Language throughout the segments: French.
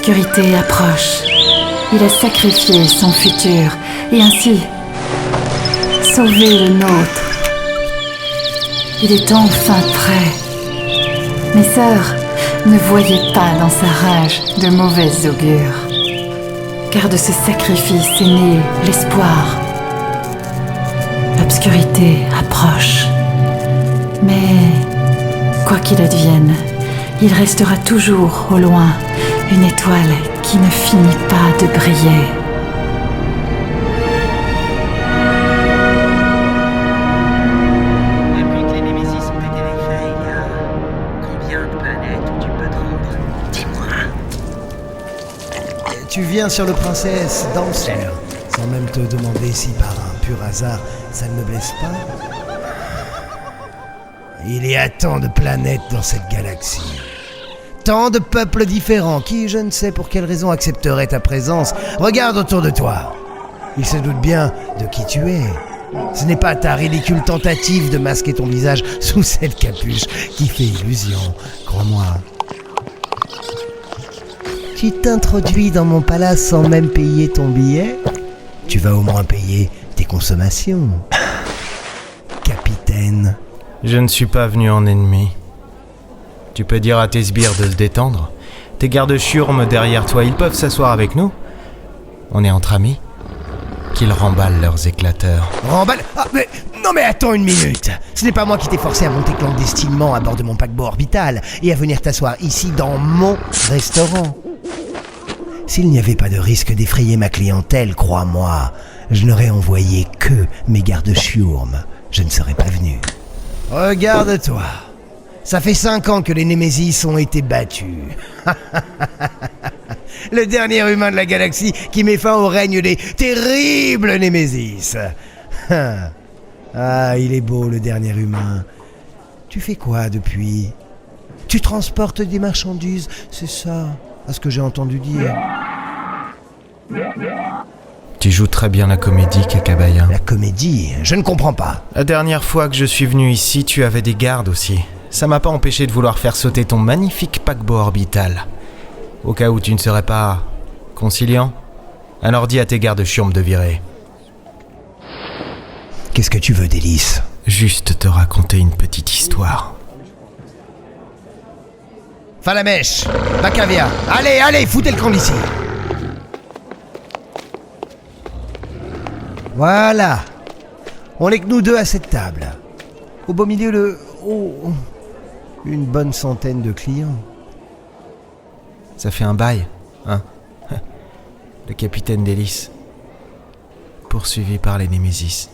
L'obscurité approche. Il a sacrifié son futur et ainsi sauvé le nôtre. Il est enfin prêt. Mes sœurs ne voyaient pas dans sa rage de mauvais augures. Car de ce sacrifice est né l'espoir. L'obscurité approche. Mais quoi qu'il advienne, il restera toujours au loin une étoile qui ne finit pas de briller. Depuis que les Némésis ont été défaits, il y a combien de planètes où tu peux te rendre? Dis-moi. Tu viens sur le Princesse Dancer, sans même te demander si par un pur hasard ça ne me blesse pas. Il y a tant de planètes dans cette galaxie. Tant de peuples différents qui, je ne sais pour quelle raison, accepteraient ta présence. Regarde autour de toi. Ils se doutent bien de qui tu es. Ce n'est pas ta ridicule tentative de masquer ton visage sous cette capuche qui fait illusion, crois-moi. Tu t'introduis dans mon palace sans même payer ton billet? Tu vas au moins payer tes consommations. Capitaine. Je ne suis pas venu en ennemi. Tu peux dire à tes sbires de se détendre. Tes gardes-chiourmes derrière toi, ils peuvent s'asseoir avec nous. On est entre amis. Qu'ils remballent leurs éclateurs. Remballe? Ah, mais... Non mais attends une minute. Ce n'est pas moi qui t'ai forcé à monter clandestinement à bord de mon paquebot orbital et à venir t'asseoir ici dans mon restaurant. S'il n'y avait pas de risque d'effrayer ma clientèle, crois-moi, je n'aurais envoyé que mes gardes-chiourmes. Je ne serais pas venu. Regarde-toi. Ça fait 5 ans que les Némésis ont été battus. Le dernier humain de la galaxie qui met fin au règne des terribles Némésis. Ah, il est beau le dernier humain. Tu fais quoi depuis? Tu transportes des marchandises, c'est ça, à ce que j'ai entendu dire. Tu joues très bien la comédie, Kakabaya. La comédie? Je ne comprends pas. La dernière fois que je suis venu ici, tu avais des gardes aussi. Ça m'a pas empêché de vouloir faire sauter ton magnifique paquebot orbital. Au cas où tu ne serais pas conciliant, alors dis à tes gardes-chiourmes de virer. Qu'est-ce que tu veux, Délice? Juste te raconter une petite histoire. Falamèche, Bacavia, allez, foutez le camp d'ici. Voilà. On n'est que nous deux à cette table. Au beau milieu de... une bonne centaine de clients. Ça fait un bail, hein? Le capitaine Délice, poursuivi par les Némésis.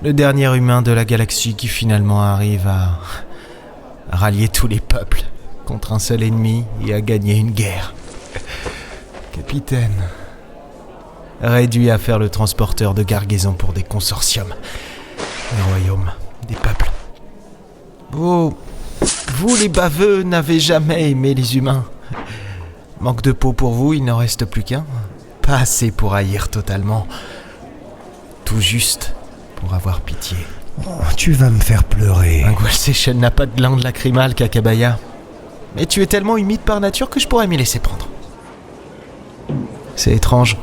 Le dernier humain de la galaxie qui finalement arrive à rallier tous les peuples contre un seul ennemi et à gagner une guerre. Capitaine, réduit à faire le transporteur de gargaison pour des consortiums, des royaumes, des peuples. Vous les baveux, n'avez jamais aimé les humains. Manque de peau pour vous, il n'en reste plus qu'un. Pas assez pour haïr totalement. Tout juste pour avoir pitié. Oh, tu vas me faire pleurer. Un Gwalseshen n'a pas de glande lacrymale, Kakabaya. Mais tu es tellement humide par nature que je pourrais m'y laisser prendre. C'est étrange.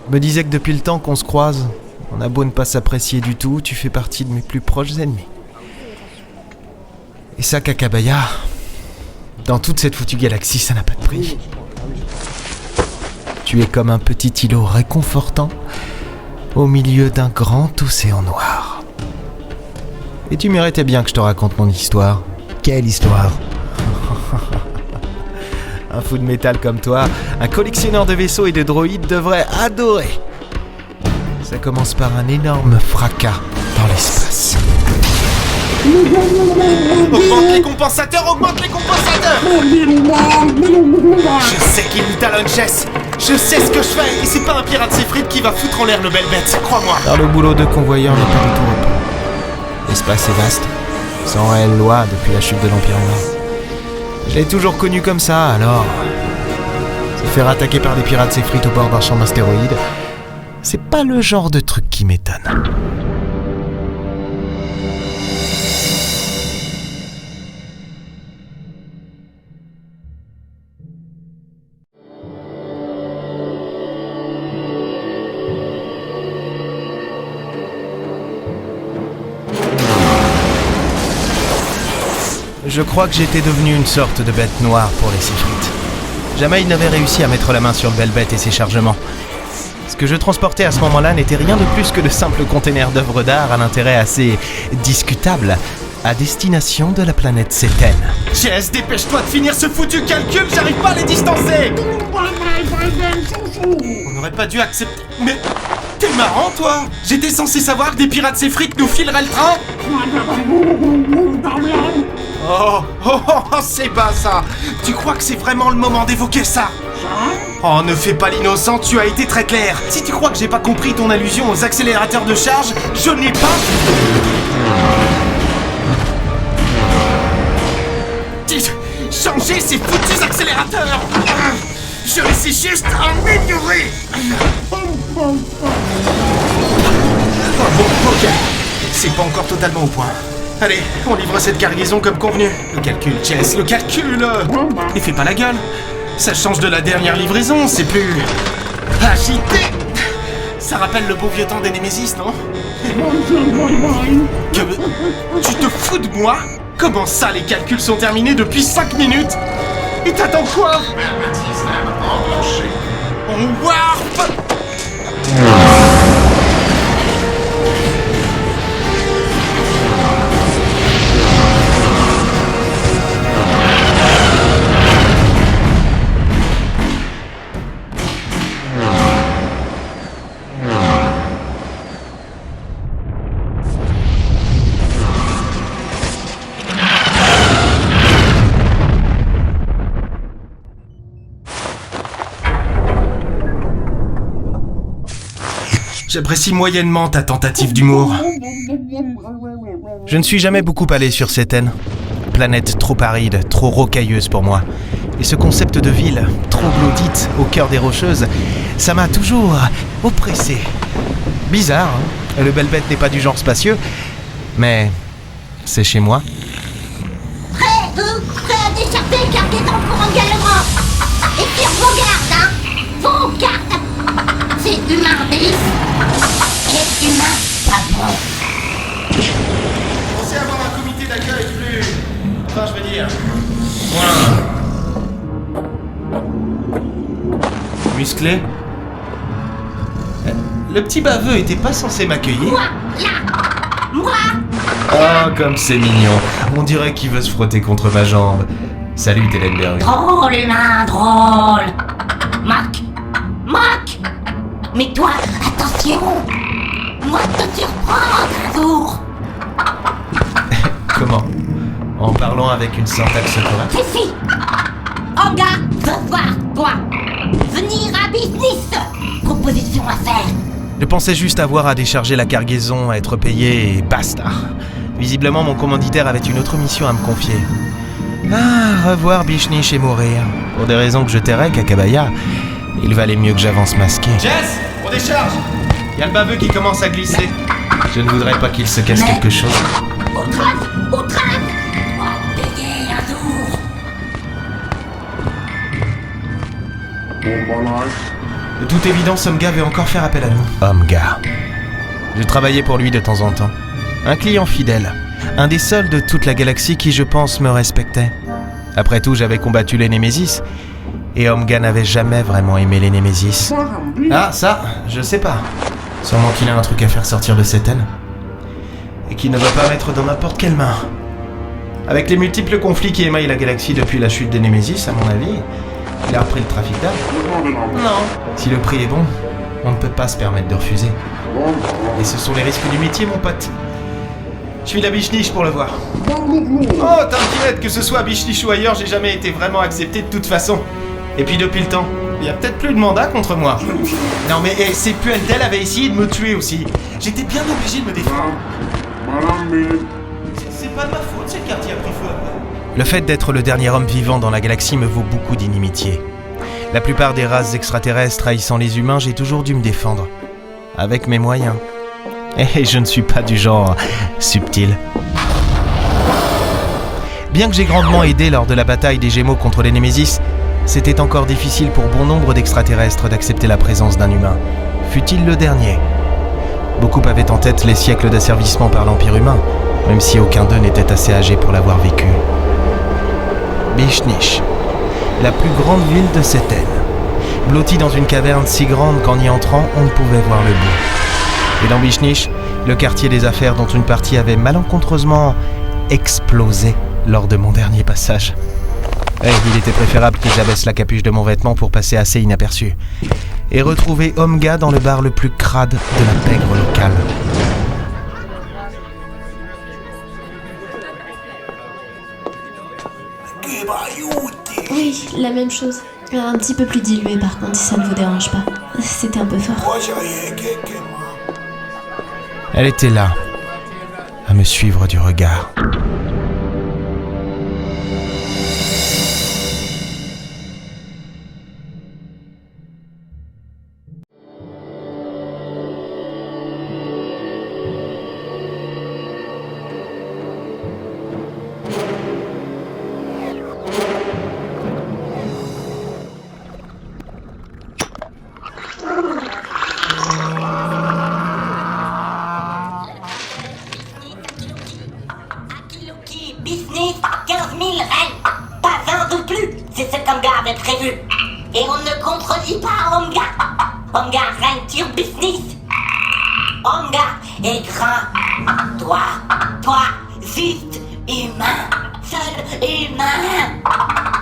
Je me disais que depuis le temps qu'on se croise, on a beau ne pas s'apprécier du tout, tu fais partie de mes plus proches ennemis. Et ça, Kakabaya, dans toute cette foutue galaxie, ça n'a pas de prix. Tu es comme un petit îlot réconfortant au milieu d'un grand océan noir. Et tu méritais bien que je te raconte mon histoire. Quelle histoire? Un fou de métal comme toi, un collectionneur de vaisseaux et de droïdes devrait adorer. Ça commence par un énorme fracas dans l'espace. Augmente les compensateurs, augmente les compensateurs! Je sais qu'il nous talonne, Jess. Je sais ce que je fais, et c'est pas un pirate Séphrid qui va foutre en l'air nos belles bêtes, crois-moi. Car le boulot de convoyeur n'est pas du tout repos. L'espace est vaste, sans réelle loi depuis la chute de l'Empire Noir. Je l'ai toujours connu comme ça, alors... se faire attaquer par des pirates Séphrid au bord d'un champ d'astéroïdes, c'est pas le genre de truc qui m'étonne. Je crois que j'étais devenu une sorte de bête noire pour les Sifrites. Jamais ils n'avaient réussi à mettre la main sur le Velvet et ses chargements. Ce que je transportais à ce moment-là n'était rien de plus que de simples containers d'œuvres d'art à l'intérêt assez discutable, à destination de la planète Ceten. Jess, dépêche-toi de finir ce foutu calcul, j'arrive pas à les distancer! On n'aurait pas dû accepter... Mais... T'es marrant, toi! J'étais censé savoir que des pirates Sifrites nous fileraient le train? Oh, c'est bas ça! Tu crois que c'est vraiment le moment d'évoquer ça? Oh, ne fais pas l'innocent, tu as été très clair. Si tu crois que j'ai pas compris ton allusion aux accélérateurs de charge, je n'ai pas... Changer ces foutus accélérateurs! Je les ai juste améliorés! Bon, ok. C'est pas encore totalement au point. Allez, on livre cette cargaison comme convenu. Le calcul, Jess, le calcul! Et fais pas la gueule! Ça change de la dernière livraison, c'est plus... agité! Ça rappelle le beau vieux temps des Némésis, non? Tu te fous de moi? Comment ça, les calculs sont terminés depuis 5 minutes? Et t'attends quoi? On warp! J'apprécie moyennement ta tentative d'humour. Je ne suis jamais beaucoup allé sur Ceten. Planète trop aride, trop rocailleuse pour moi. Et ce concept de ville, trop glaudite, au cœur des Rocheuses, ça m'a toujours oppressé. Bizarre, hein? Le Velvet n'est pas du genre spacieux, mais c'est chez moi. Prêt à décharger cargaison pour engagement. Et sur vos gardes, hein. Vos gardes. C'est humain, Délice. Et humain, pas bon. Pensez avoir un comité d'accueil plus... Enfin, je veux dire... musclé. Le petit baveux était pas censé m'accueillir? Moi, là. Moi. Oh, comme c'est mignon. On dirait qu'il veut se frotter contre ma jambe. Salut, Telenberg. Drôle, humain, drôle. Moque. Mais toi, attention. Moi, te surprendre un jour. Comment? En parlant avec une syntaxe correcte? Si. Anga, ce soir, toi. Venir à business. Proposition à faire. Je pensais juste avoir à décharger la cargaison, à être payé et basta. Visiblement, mon commanditaire avait une autre mission à me confier. Ah, revoir Bichnish et mourir. Pour des raisons que je tairais, Kakabaya, il valait mieux que j'avance masqué. Jess, on décharge! Il y a le baveux qui commence à glisser. Je ne voudrais pas qu'il se casse quelque chose. Au train. Toi, payer un jour. De toute évidence, Omga veut encore faire appel à nous. Omga. Je travaillais pour lui de temps en temps. Un client fidèle. Un des seuls de toute la galaxie qui, je pense, me respectait. Après tout, j'avais combattu les Némésis. Et Omga n'avait jamais vraiment aimé les Némésis. Ah, ça, je sais pas. Sûrement qu'il a un truc à faire sortir de Ceten. Et qu'il ne va pas mettre dans n'importe quelle main. Avec les multiples conflits qui émaillent la galaxie depuis la chute des Némésis, à mon avis, il a repris le trafic d'armes. Non. Si le prix est bon, on ne peut pas se permettre de refuser. Et ce sont les risques du métier, mon pote. Je suis la Bichniche pour le voir. Oh, t'inquiète, que ce soit à Bichniche ou ailleurs, j'ai jamais été vraiment accepté de toute façon. Et puis depuis le temps, il y a peut-être plus de mandat contre moi. Non mais ces puantelles avaient essayé de me tuer aussi. J'étais bien obligé de me défendre. C'est pas de ma faute si le quartier a pris feu après. Le fait d'être le dernier homme vivant dans la galaxie me vaut beaucoup d'inimitié. La plupart des races extraterrestres haïssant les humains, j'ai toujours dû me défendre. Avec mes moyens. Et je ne suis pas du genre subtil. Bien que j'ai grandement aidé lors de la bataille des Gémeaux contre les Némésis, c'était encore difficile pour bon nombre d'extraterrestres d'accepter la présence d'un humain, fût-il le dernier. Beaucoup avaient en tête les siècles d'asservissement par l'Empire humain, même si aucun d'eux n'était assez âgé pour l'avoir vécu. Bichnich, la plus grande ville de Ceten, blottie dans une caverne si grande qu'en y entrant, on ne pouvait voir le bout. Et dans Bichnich, le quartier des affaires dont une partie avait malencontreusement explosé lors de mon dernier passage. Il était préférable que j'abaisse la capuche de mon vêtement pour passer assez inaperçu et retrouver Omga dans le bar le plus crade de la pègre locale. Oui, la même chose. Un petit peu plus dilué par contre, si ça ne vous dérange pas. C'était un peu fort. Elle était là, à me suivre du regard. Akiloki, business, 15 000 rennes. Pas un de plus, c'est ce qu'Omga avait prévu. Et on ne contredit pas Omga. Omga règne sur business. Omga est grand. Toi, juste humain. Seul humain.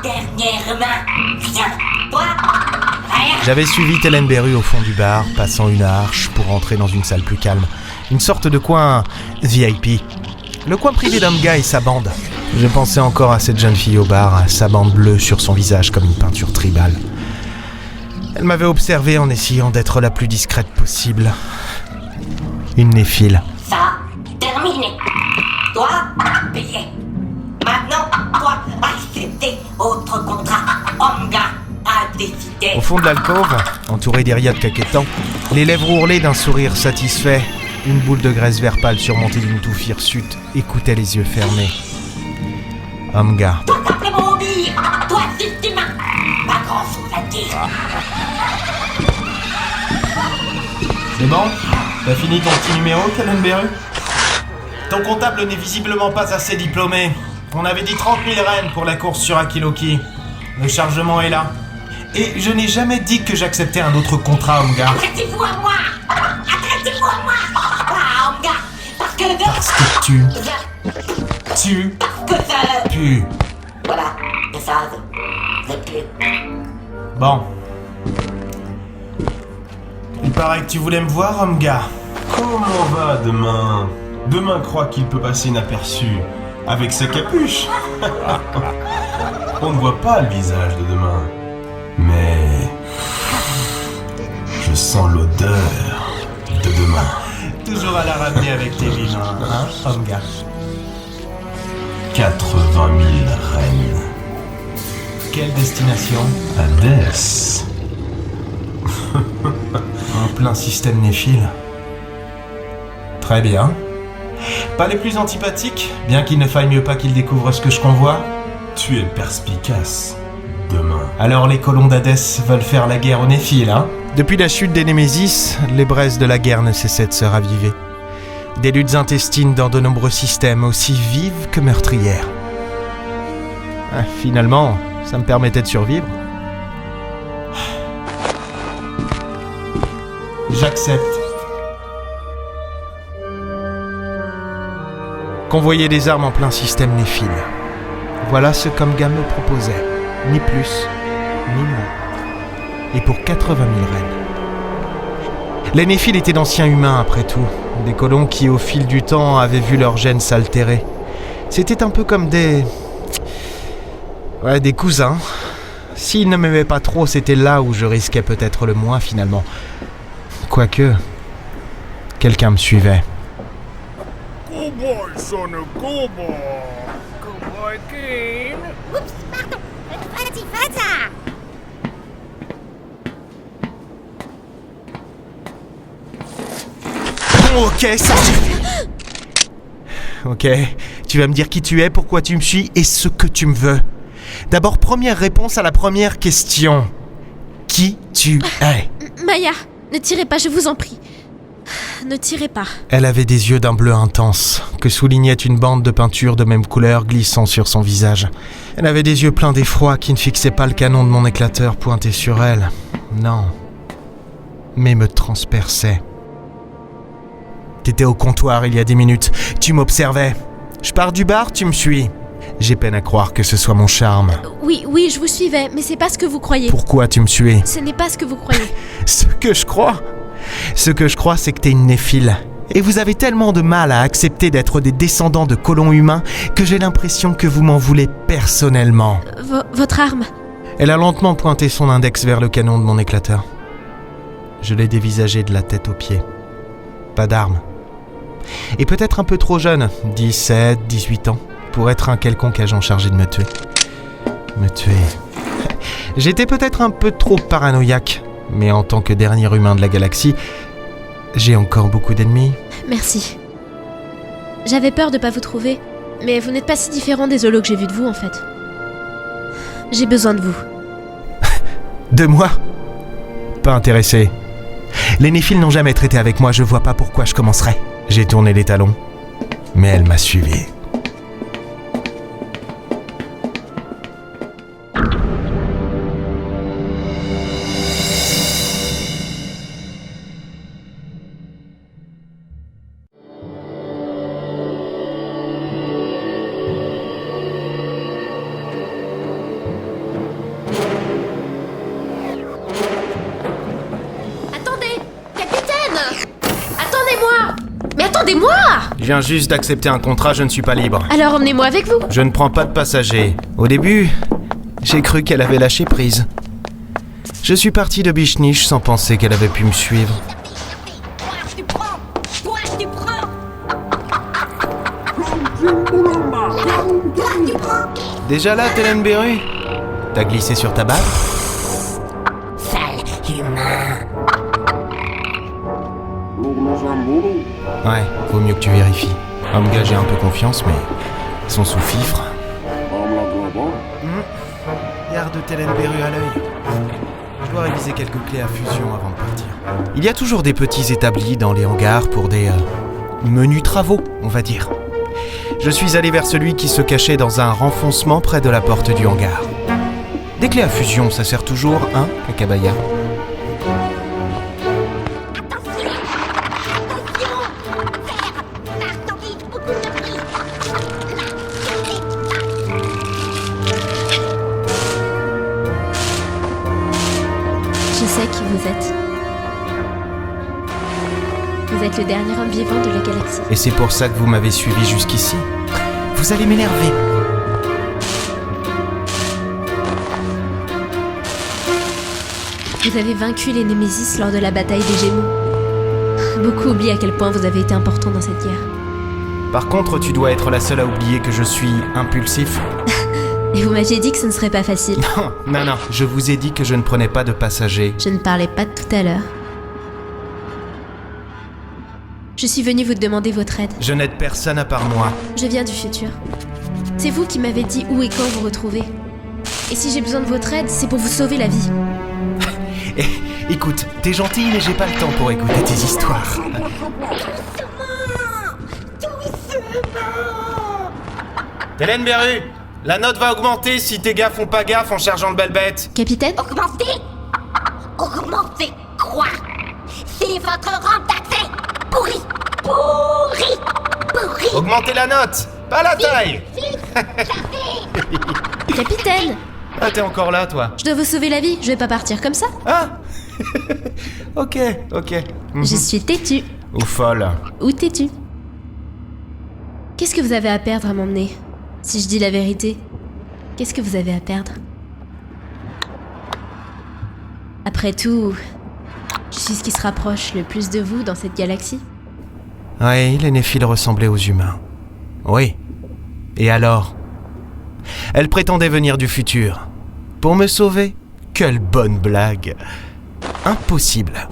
Dernier humain. Rien. Toi, rien. J'avais suivi Telenberu au fond du bar, passant une arche pour entrer dans une salle plus calme. Une sorte de coin VIP. Le coin privé d'Omga et sa bande. Je pensais encore à cette jeune fille au bar, sa bande bleue sur son visage comme une peinture tribale. Elle m'avait observé en essayant d'être la plus discrète possible. Une néphile. Ça, terminé. Toi, payé. Maintenant, toi, accepter autre contrat. Omga a décidé. Au fond de l'alcôve, entouré d'Iriades caquétants, les lèvres ourlées d'un sourire satisfait, une boule de graisse vert pâle surmontée d'une touffe hirsute écoutait les yeux fermés. Omga. Toi, t'as fait mon hobby. Toi, juste humain. Pas grand chose à dire. C'est bon ? T'as fini ton petit numéro, Telenberu ? Ton comptable n'est visiblement pas assez diplômé. On avait dit 30 000 rennes pour la course sur Akiloki. Le chargement est là. Et je n'ai jamais dit que j'acceptais un autre contrat, Omga. Adressez-vous à moi. Adressez-vous à moi. Ah, Omga. Parce que... Parce que tu Parce que ça... pues. Voilà. Et ça, c'est plus... Bon. Il paraît que tu voulais me voir, Omga. Comment va demain ? Demain croit qu'il peut passer inaperçu avec sa capuche. On ne voit pas le visage de demain. Mais je sens l'odeur de demain. Toujours à la ramener avec tes vilains, hein, Omga ? 80 000 rennes. Quelle destination ? Hadès. En plein système néphile. Très bien. Pas les plus antipathiques, bien qu'il ne faille mieux pas qu'ils découvrent ce que je convois. Tu es perspicace. Demain. Alors les colons d'Hadès veulent faire la guerre aux Néphiles, hein ? Depuis la chute des Némésis, les braises de la guerre ne cessaient de se raviver. Des luttes intestines dans de nombreux systèmes, aussi vives que meurtrières. Finalement, ça me permettait de survivre. J'accepte. Convoyer des armes en plein système néphile. Voilà ce qu'Omga me proposait. Ni plus, ni moins. Et pour 80 000 rennes. Les néphiles étaient d'anciens humains, après tout. Des colons qui, au fil du temps, avaient vu leurs gènes s'altérer. C'était un peu comme des cousins. S'ils ne m'aimaient pas trop, c'était là où je risquais peut-être le moins, finalement. Quoique, quelqu'un me suivait. Cowboy, son of cowboy. Cowboy King. Oups, pardon. Vas-y, vas-y. Bon, ok, ça suffit. Ok, tu vas me dire qui tu es, pourquoi tu me suis et ce que tu me veux. D'abord, première réponse à la première question. Qui tu es ? Maya, ne tirez pas, je vous en prie. Ne tirez pas. Elle avait des yeux d'un bleu intense, que soulignait une bande de peinture de même couleur glissant sur son visage. Elle avait des yeux pleins d'effroi qui ne fixaient pas le canon de mon éclateur pointé sur elle. Non. Mais me transperçaient. T'étais au comptoir il y a 10 minutes. Tu m'observais. Je pars du bar, tu me suis. J'ai peine à croire que ce soit mon charme. Oui, je vous suivais, mais c'est pas ce que vous croyez. Pourquoi tu me suis? Ce n'est pas ce que vous croyez. Ce que je crois, c'est que t'es une néphile. Et vous avez tellement de mal à accepter d'être des descendants de colons humains que j'ai l'impression que vous m'en voulez personnellement. Votre arme? Elle a lentement pointé son index vers le canon de mon éclateur. Je l'ai dévisagé de la tête aux pieds. Pas d'arme. Et peut-être un peu trop jeune, 17, 18 ans, pour être un quelconque agent chargé de me tuer. Me tuer. J'étais peut-être un peu trop paranoïaque, mais en tant que dernier humain de la galaxie, j'ai encore beaucoup d'ennemis. Merci. J'avais peur de pas vous trouver, mais vous n'êtes pas si différent des holos que j'ai vus de vous, en fait. J'ai besoin de vous. De moi? Pas intéressé. Les néphiles n'ont jamais traité avec moi, je vois pas pourquoi je commencerais. J'ai tourné les talons, mais elle m'a suivi. Attendez-moi! Je viens juste d'accepter un contrat, je ne suis pas libre. Alors emmenez-moi avec vous. Je ne prends pas de passagers. Au début, j'ai cru qu'elle avait lâché prise. Je suis parti de Biche-Niche sans penser qu'elle avait pu me suivre. Déjà là, Télène Beru? T'as glissé sur ta barre? Sale humain. Ouais, vaut mieux que tu vérifies. À me gager un peu confiance, mais ils sont sous fifre. Garde Télène Beru à l'œil. Je dois réviser quelques clés à fusion avant de partir. Il y a toujours des petits établis dans les hangars pour des menus travaux, on va dire. Je suis allé vers celui qui se cachait dans un renfoncement près de la porte du hangar. Des clés à fusion, ça sert toujours, hein, Kakabaya? Je sais qui vous êtes. Vous êtes le dernier homme vivant de la galaxie. Et c'est pour ça que vous m'avez suivi jusqu'ici. Vous allez m'énerver. Vous avez vaincu les Némésis lors de la bataille des Gémeaux. Beaucoup oublient à quel point vous avez été important dans cette guerre. Par contre, tu dois être la seule à oublier que je suis impulsif. Et vous m'aviez dit que ce ne serait pas facile. Non, je vous ai dit que je ne prenais pas de passagers. Je ne parlais pas de tout à l'heure. Je suis venue vous demander votre aide. Je n'aide personne à part moi. Je viens du futur. C'est vous qui m'avez dit où et quand vous retrouvez. Et si j'ai besoin de votre aide, c'est pour vous sauver la vie. Écoute, t'es gentille, mais j'ai pas le temps pour écouter tes histoires. Télène Beru, la note va augmenter si tes gars font pas gaffe en chargeant le belle bête. Capitaine? Augmentez quoi? C'est votre rang d'accès pourri. Augmentez la note, pas la taille. Capitaine! Ah, t'es encore là, toi? Je dois vous sauver la vie, je vais pas partir comme ça. Ah. Ok. Je suis têtue. Ou folle. Ou têtue. Qu'est-ce que vous avez à perdre à m'emmener? Si je dis la vérité, qu'est-ce que vous avez à perdre? Après tout, je suis ce qui se rapproche le plus de vous dans cette galaxie. Oui, les néphiles ressemblaient aux humains. Oui. Et alors? Elle prétendait venir du futur. Pour me sauver? Quelle bonne blague. Impossible.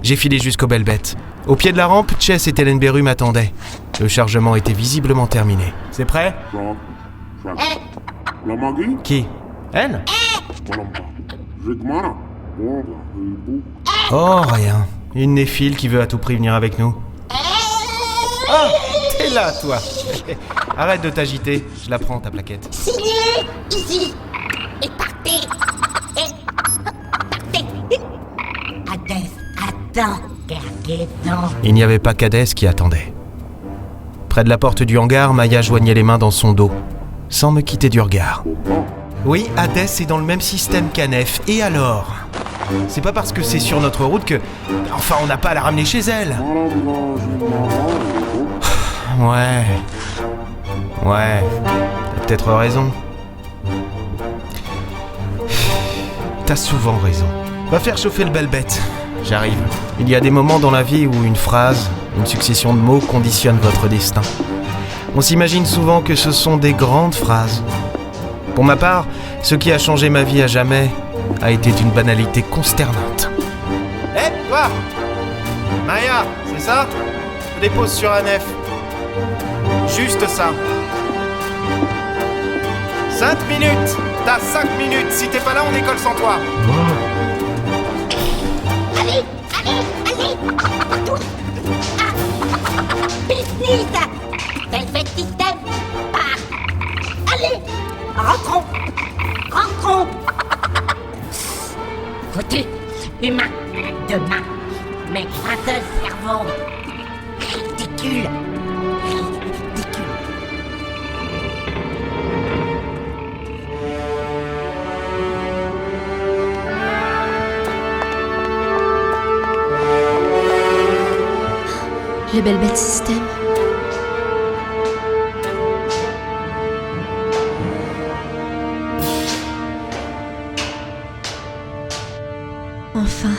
J'ai filé jusqu'aux belles bêtes. Au pied de la rampe, Chess et Télène Beru m'attendaient. Le chargement était visiblement terminé. C'est prêt? Qui? Elle? Oh, rien. Une néphile qui veut à tout prix venir avec nous. Oh! T'es là, toi. Arrête de t'agiter, je la prends, ta plaquette. Signez ici et partez. Et partez. Hadès, attends, Cargaison. Il n'y avait pas qu'Hadès qui attendait. Près de la porte du hangar, Maya joignait les mains dans son dos, sans me quitter du regard. Oui, Hadès est dans le même système qu'Anef, et alors ? C'est pas parce que c'est sur notre route que... Enfin, on n'a pas à la ramener chez elle. Ouais, t'as peut-être raison. T'as souvent raison. Va faire chauffer le Belbet. J'arrive. Il y a des moments dans la vie où une phrase, une succession de mots conditionne votre destin. On s'imagine souvent que ce sont des grandes phrases. Pour ma part, ce qui a changé ma vie à jamais a été d'une banalité consternante. Hé, toi Maya, c'est ça ? Je dépose sur Anef. Juste ça. 5 minutes. T'as 5 minutes. Si t'es pas là, on décolle sans toi. Allez. Tous. Business. Velvet System. Part. Allez. Rentrons. Foutu. Humain. Demain. Mais un seul cerveau. Ridicule. Le Belbet System. Enfin.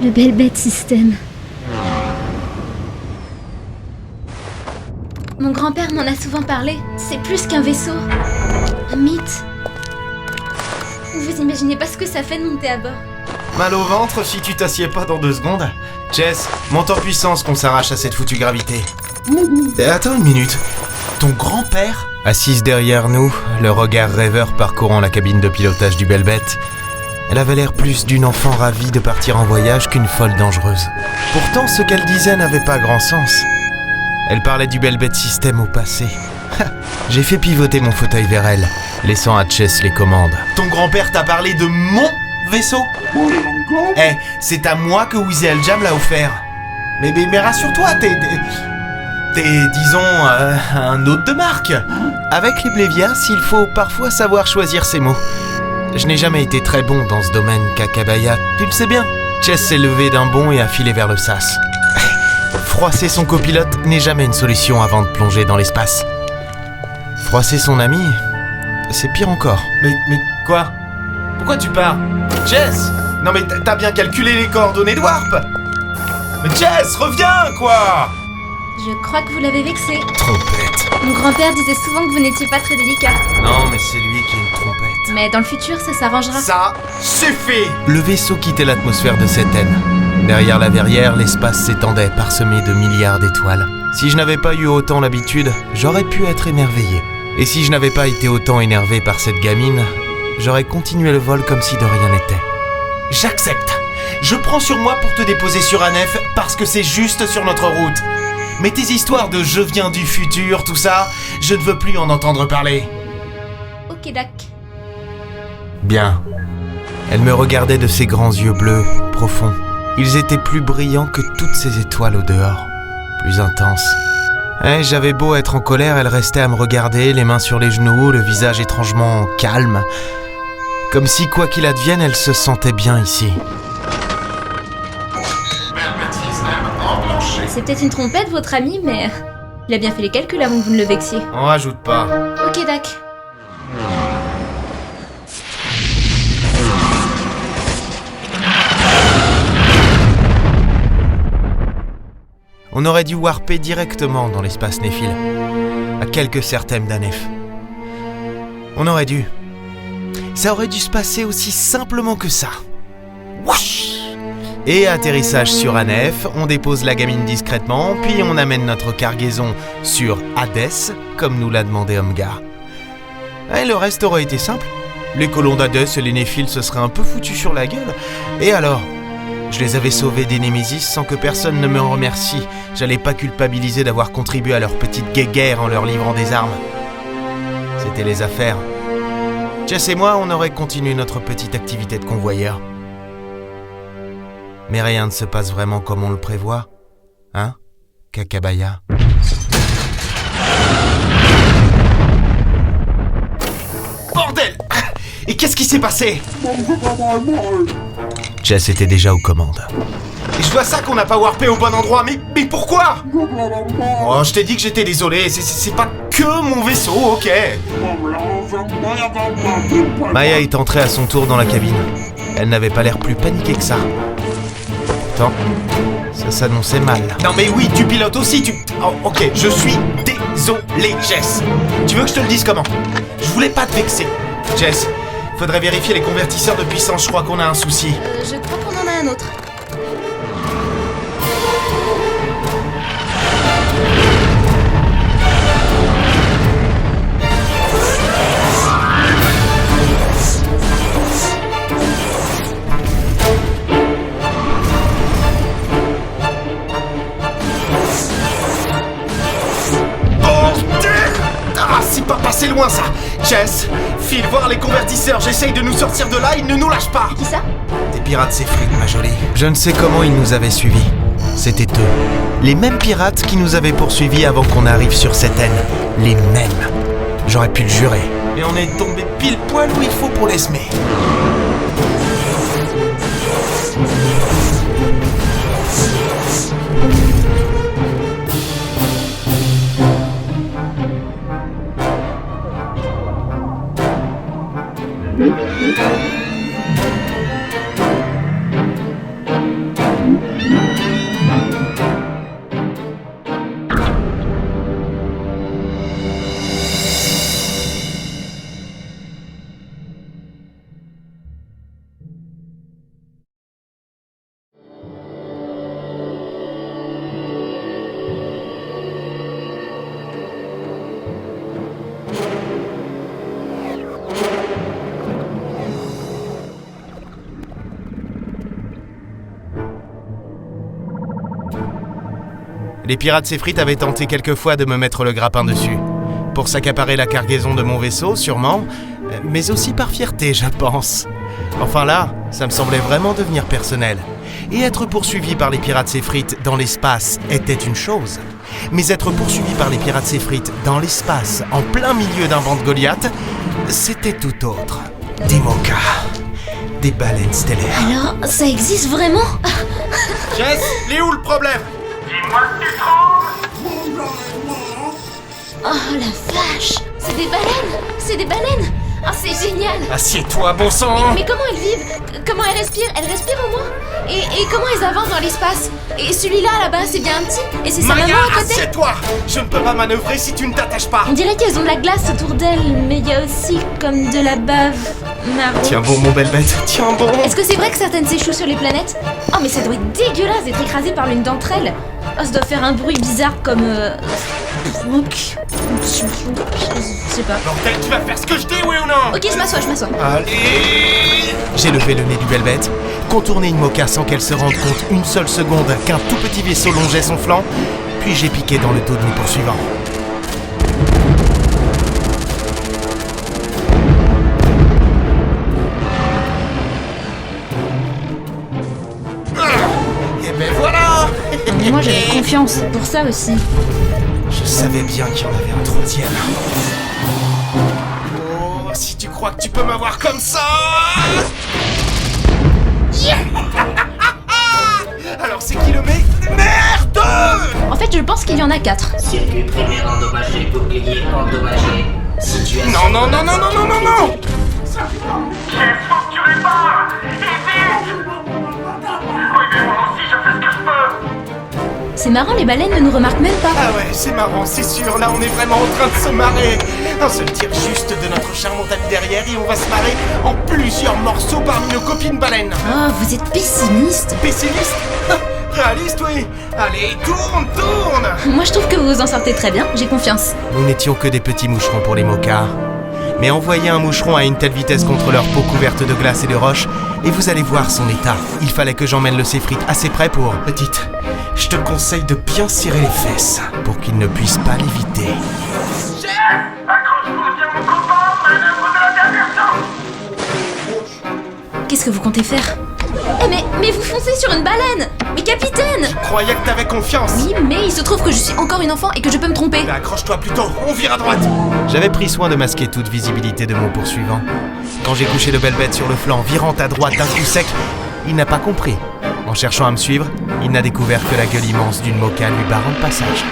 Le Belbet System. Mon grand-père m'en a souvent parlé. C'est plus qu'un vaisseau. Un mythe. Vous imaginez pas ce que ça fait de monter à bord. Mal au ventre si tu t'assieds pas dans 2 secondes. Jess, monte en puissance qu'on s'arrache à cette foutue gravité. Attends une minute. Ton grand-père ? Assise derrière nous, le regard rêveur parcourant la cabine de pilotage du Belbet, elle avait l'air plus d'une enfant ravie de partir en voyage qu'une folle dangereuse. Pourtant, ce qu'elle disait n'avait pas grand sens. Elle parlait du Belbet System au passé. J'ai fait pivoter mon fauteuil vers elle, laissant à Chess les commandes. Ton grand-père t'a parlé de mon vaisseau ? C'est à moi que Wizzy Al-Jam l'a offert. Mais rassure-toi, t'es disons, un hôte de marque. Avec les Blévias, il faut parfois savoir choisir ses mots. Je n'ai jamais été très bon dans ce domaine, Kakabaya. Tu le sais bien. Chess s'est levé d'un bond et a filé vers le sas. Froisser son copilote n'est jamais une solution avant de plonger dans l'espace. Froisser son ami, c'est pire encore. Mais quoi ? Pourquoi tu pars ? Chess ! Non mais t'as bien calculé les coordonnées de Warp ? Mais Chess, reviens, quoi ! Je crois que vous l'avez vexé. Trompette. Mon grand-père disait souvent que vous n'étiez pas très délicat. Non, mais c'est lui qui est une trompette. Mais dans le futur, ça s'arrangera. Ça suffit ! Le vaisseau quittait l'atmosphère de Séten. Derrière la verrière, l'espace s'étendait, parsemé de milliards d'étoiles. Si je n'avais pas eu autant l'habitude, j'aurais pu être émerveillé. Et si je n'avais pas été autant énervé par cette gamine, j'aurais continué le vol comme si de rien n'était. J'accepte. Je prends sur moi pour te déposer sur Anef parce que c'est juste sur notre route. Mais tes histoires de « je viens du futur », tout ça, je ne veux plus en entendre parler. Ok, Doc. Bien. Elle me regardait de ses grands yeux bleus, profonds. Ils étaient plus brillants que toutes ces étoiles au dehors. Plus intenses. J'avais beau être en colère, elle restait à me regarder, les mains sur les genoux, le visage étrangement calme. Comme si, quoi qu'il advienne, elle se sentait bien ici. C'est peut-être une trompette, votre ami, mais... il a bien fait les calculs avant que vous ne le vexiez. On rajoute pas. Ok, Doc. On aurait dû warper directement dans l'espace Néphil, à quelques certaines d'Anef. On aurait dû. Ça aurait dû se passer aussi simplement que ça. Wouch! Et atterrissage sur Anef, on dépose la gamine discrètement, puis on amène notre cargaison sur Hadès, comme nous l'a demandé Omgar. Et le reste aurait été simple. Les colons d'Hadès et les Néphiles se seraient un peu foutus sur la gueule. Et alors? Je les avais sauvés des Némésis sans que personne ne me remercie. J'allais pas culpabiliser d'avoir contribué à leur petite guéguerre en leur livrant des armes. C'était les affaires. Jess et moi, on aurait continué notre petite activité de convoyeur. Mais rien ne se passe vraiment comme on le prévoit. Hein, Kakabaya? Bordel! Et qu'est-ce qui s'est passé? Jess était déjà aux commandes. Et je vois ça qu'on n'a pas warpé au bon endroit, mais pourquoi? Oh, je t'ai dit que j'étais désolé, c'est pas que mon vaisseau, ok? Maya est entrée à son tour dans la cabine. Elle n'avait pas l'air plus paniquée que ça. Pourtant, ça s'annonçait mal. Non mais oui, tu pilotes aussi, Oh, ok, je suis désolé, Jess. Tu veux que je te le dise comment? Je voulais pas te vexer. Jess, faudrait vérifier les convertisseurs de puissance, je crois qu'on a un souci. Je crois qu'on en a un autre. C'est pas passé loin ça! Jess, file voir les convertisseurs, j'essaye de nous sortir de là, ils ne nous lâchent pas! Qui ça? Des pirates s'effritent, ma jolie. Je ne sais comment ils nous avaient suivis. C'était eux. Les mêmes pirates qui nous avaient poursuivis avant qu'on arrive sur cette haine. Les mêmes. J'aurais pu le jurer. Et on est tombé pile poil où il faut pour les semer. Les pirates s'effritent avaient tenté quelquefois de me mettre le grappin dessus. Pour s'accaparer la cargaison de mon vaisseau, sûrement, mais aussi par fierté, je pense. Enfin là, ça me semblait vraiment devenir personnel. Et être poursuivi par les pirates s'effritent dans l'espace était une chose. Mais être poursuivi par les pirates s'effritent dans l'espace, en plein milieu d'un banc de Goliath, c'était tout autre. Des Moka, des baleines stellaires. Alors, ça existe vraiment? Jess, il est où le problème? Dis-moi ce que tu trouves. Oh la vache! C'est des baleines! C'est des baleines! Oh, c'est génial! Assieds-toi, bon sang! Mais comment elles vivent? Comment elles respirent? Elles respirent au moins? Et comment elles avancent dans l'espace? Et celui-là là-bas, c'est bien un petit? Et c'est sa Maya, maman à côté? assieds-toi! Je ne peux pas manœuvrer si tu ne t'attaches pas! On dirait qu'elles ont de la glace autour d'elles, mais il y a aussi comme de la bave marron. Tiens bon, mon belle bête, tiens bon! Est-ce que c'est vrai que certaines s'échouent sur les planètes? Oh, mais ça doit être dégueulasse d'être écrasé par l'une d'entre elles! Oh, ça doit faire un bruit bizarre comme... Je sais pas. Bordel, tu vas faire ce que je dis, oui ou non? Ok, je m'assois. Allez! J'ai levé le nez du belle bête, contourné une Moka sans qu'elle se rende compte une seule seconde qu'un tout petit vaisseau longeait son flanc, puis j'ai piqué dans le dos de mes poursuivants. Et ben voilà! Mais moi j'avais confiance, pour ça aussi. Je savais bien qu'il y en avait un troisième. Oh, si tu crois que tu peux m'avoir comme ça... Alors c'est qui le mec? Merde! En fait, je pense qu'il y en a 4. Circuit primaire endommagé, bouclier endommagé. Situation... Non! Jess, faut que tu répares. Et vite. Oui, mais moi aussi, je fais ce que je peux. C'est marrant, les baleines ne nous remarquent même pas. Ah ouais, c'est marrant, c'est sûr, là on est vraiment en train de se marrer. Un seul tir juste de notre charmante amie derrière et on va se marrer en plusieurs morceaux parmi nos copines baleines. Oh, vous êtes pessimiste. Pessimiste? Réaliste, oui. Allez, tourne. Moi, je trouve que vous vous en sortez très bien, j'ai confiance. Nous n'étions que des petits moucherons pour les mocards. Mais envoyez un moucheron à une telle vitesse contre leur peau couverte de glace et de roches, et vous allez voir son état. Il fallait que j'emmène le Séfrit assez près pour... Petite, je te conseille de bien serrer les fesses, pour qu'il ne puisse pas l'éviter. Qu'est-ce que vous comptez faire? Mais vous foncez sur une baleine! Mais capitaine! Je croyais que t'avais confiance. Oui, mais il se trouve que je suis encore une enfant et que je peux me tromper. Mais accroche-toi plutôt, on vire à droite. J'avais pris soin de masquer toute visibilité de mon poursuivant. Quand j'ai couché le belle bête sur le flanc, virant à droite d'un coup sec, il n'a pas compris. En cherchant à me suivre, il n'a découvert que la gueule immense d'une moka lui barrant le passage.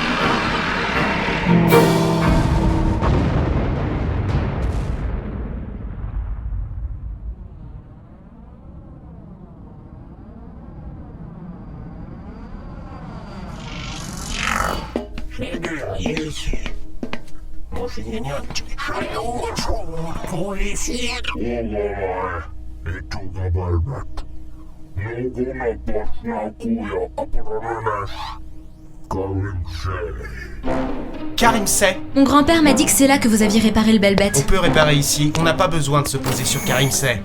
Karimsey. Mon grand-père m'a dit que c'est là que vous aviez réparé le belle On bête. peut réparer ici, on n'a pas besoin de se poser sur Karimsey.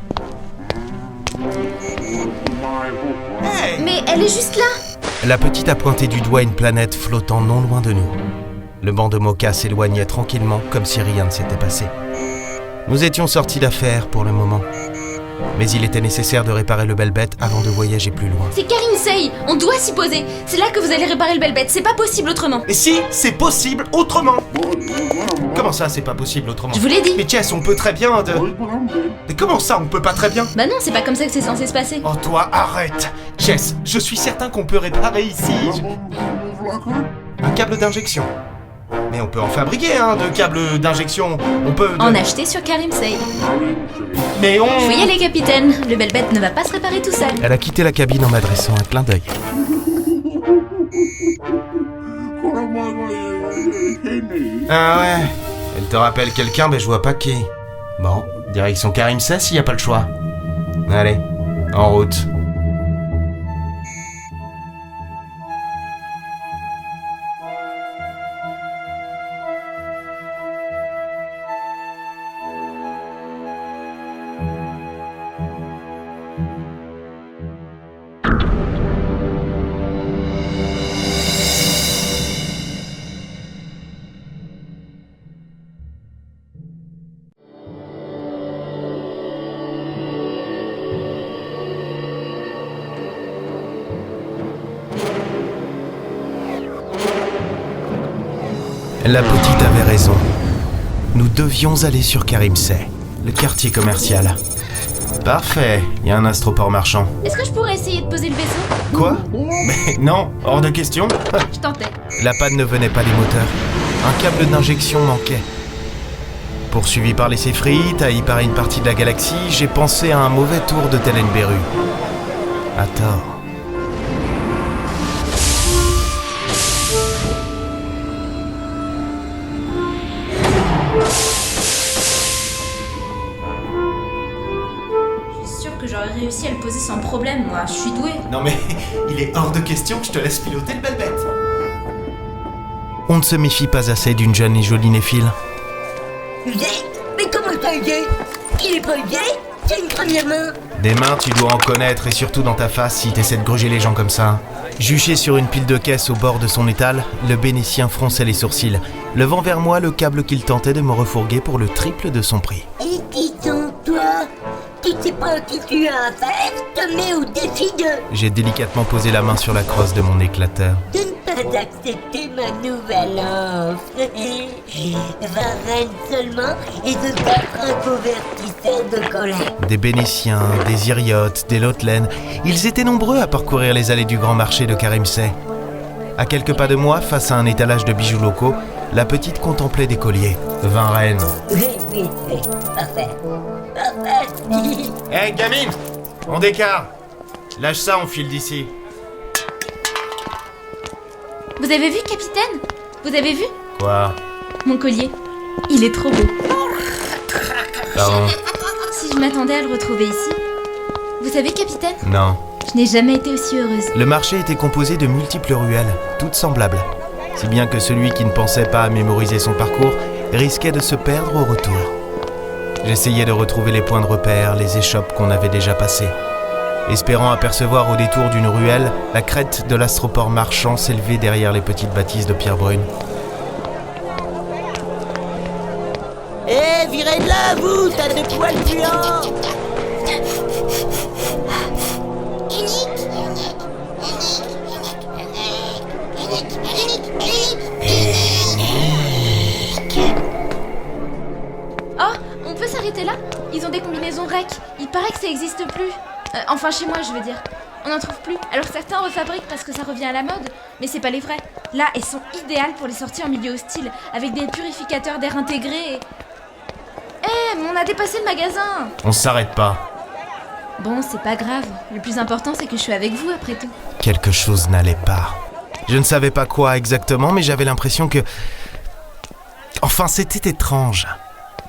Hey! Mais elle est juste là! La petite a pointé du doigt une planète flottant non loin de nous. Le banc de moka s'éloignait tranquillement, comme si rien ne s'était passé. Nous étions sortis d'affaires pour le moment. Mais il était nécessaire de réparer le belle bête avant de voyager plus loin. C'est Karimsey! On doit s'y poser! C'est là que vous allez réparer le belle bête, c'est pas possible autrement! Et si, c'est possible autrement! Comment ça, c'est pas possible autrement? Je vous l'ai dit! Mais Jess, on peut très bien de... Mais comment ça, on peut pas très bien? Bah non, c'est pas comme ça que c'est censé se passer. Oh toi, arrête! Jess, je suis certain qu'on peut réparer ici. Un câble d'injection. Mais on peut en fabriquer, de câbles d'injection. On peut... En acheter sur Karimsey. Mais on... Faut y aller, capitaine. Le belle bête ne va pas se réparer tout seul. Elle a quitté la cabine en m'adressant un clin d'œil. Ah ouais. Elle te rappelle quelqu'un, mais je vois pas qui. Bon, direction Karimsey s'il y a pas le choix. Allez, en route. La petite avait raison. Nous devions aller sur Karimsey, le quartier commercial. Parfait, il y a un astroport marchand. Est-ce que je pourrais essayer de poser le vaisseau? Quoi? Mais non, hors de question. Je tentais. La panne ne venait pas des moteurs. Un câble d'injection manquait. Poursuivi par les Séfrites, haï par une partie de la galaxie, j'ai pensé à un mauvais tour de Telenberu. À tort. J'aurais réussi à le poser sans problème, moi, je suis douée. Non mais, il est hors de question que je te laisse piloter le belle bête. On ne se méfie pas assez d'une jeune et jolie néphile. Mais comment pas gay? Il est pas gay? C'est une première main. Des mains, tu dois en connaître, et surtout dans ta face si t'essaies de gruger les gens comme ça. Juché sur une pile de caisses au bord de son étal, le Bénétien fronçait les sourcils, levant vers moi le câble qu'il tentait de me refourguer pour le triple de son prix. Et dis donc, toi, tu sais pas qui tu as affaire, te mets au défi de... J'ai délicatement posé la main sur la crosse de mon éclateur. De ne pas accepter ma nouvelle offre. 20 reines seulement et de battre un convertisseur de colère. Des Bénitiens, des Iriotes, des Lotelaines, ils étaient nombreux à parcourir les allées du grand marché de Karimsey. À quelques pas de moi, face à un étalage de bijoux locaux, la petite contemplait des colliers. 20 reines. Oui, parfait. Hé, gamine! On décarre! Lâche ça, on file d'ici. Vous avez vu, capitaine? Vous avez vu? Quoi? Mon collier. Il est trop beau. Pardon? Si je m'attendais à le retrouver ici... Vous savez, capitaine? Non. Je n'ai jamais été aussi heureuse. Le marché était composé de multiples ruelles, toutes semblables. Si bien que celui qui ne pensait pas à mémoriser son parcours risquait de se perdre au retour. J'essayais de retrouver les points de repère, les échoppes qu'on avait déjà passées, espérant apercevoir au détour d'une ruelle la crête de l'astroport marchand s'élever derrière les petites bâtisses de pierre brune. Eh, virez de là, vous, tas de poils puants! Oh, on peut s'arrêter là? Ils ont des combinaisons REC. Il paraît que ça existe plus. Enfin, chez moi, je veux dire. On n'en trouve plus. Alors certains refabriquent parce que ça revient à la mode, mais c'est pas les vrais. Là, elles sont idéales pour les sorties en milieu hostile, avec des purificateurs d'air intégrés et... Eh, mais on a dépassé le magasin! On s'arrête pas. Bon, c'est pas grave. Le plus important, c'est que je suis avec vous, après tout. Quelque chose n'allait pas. Je ne savais pas quoi exactement, mais j'avais l'impression que... Enfin, c'était étrange.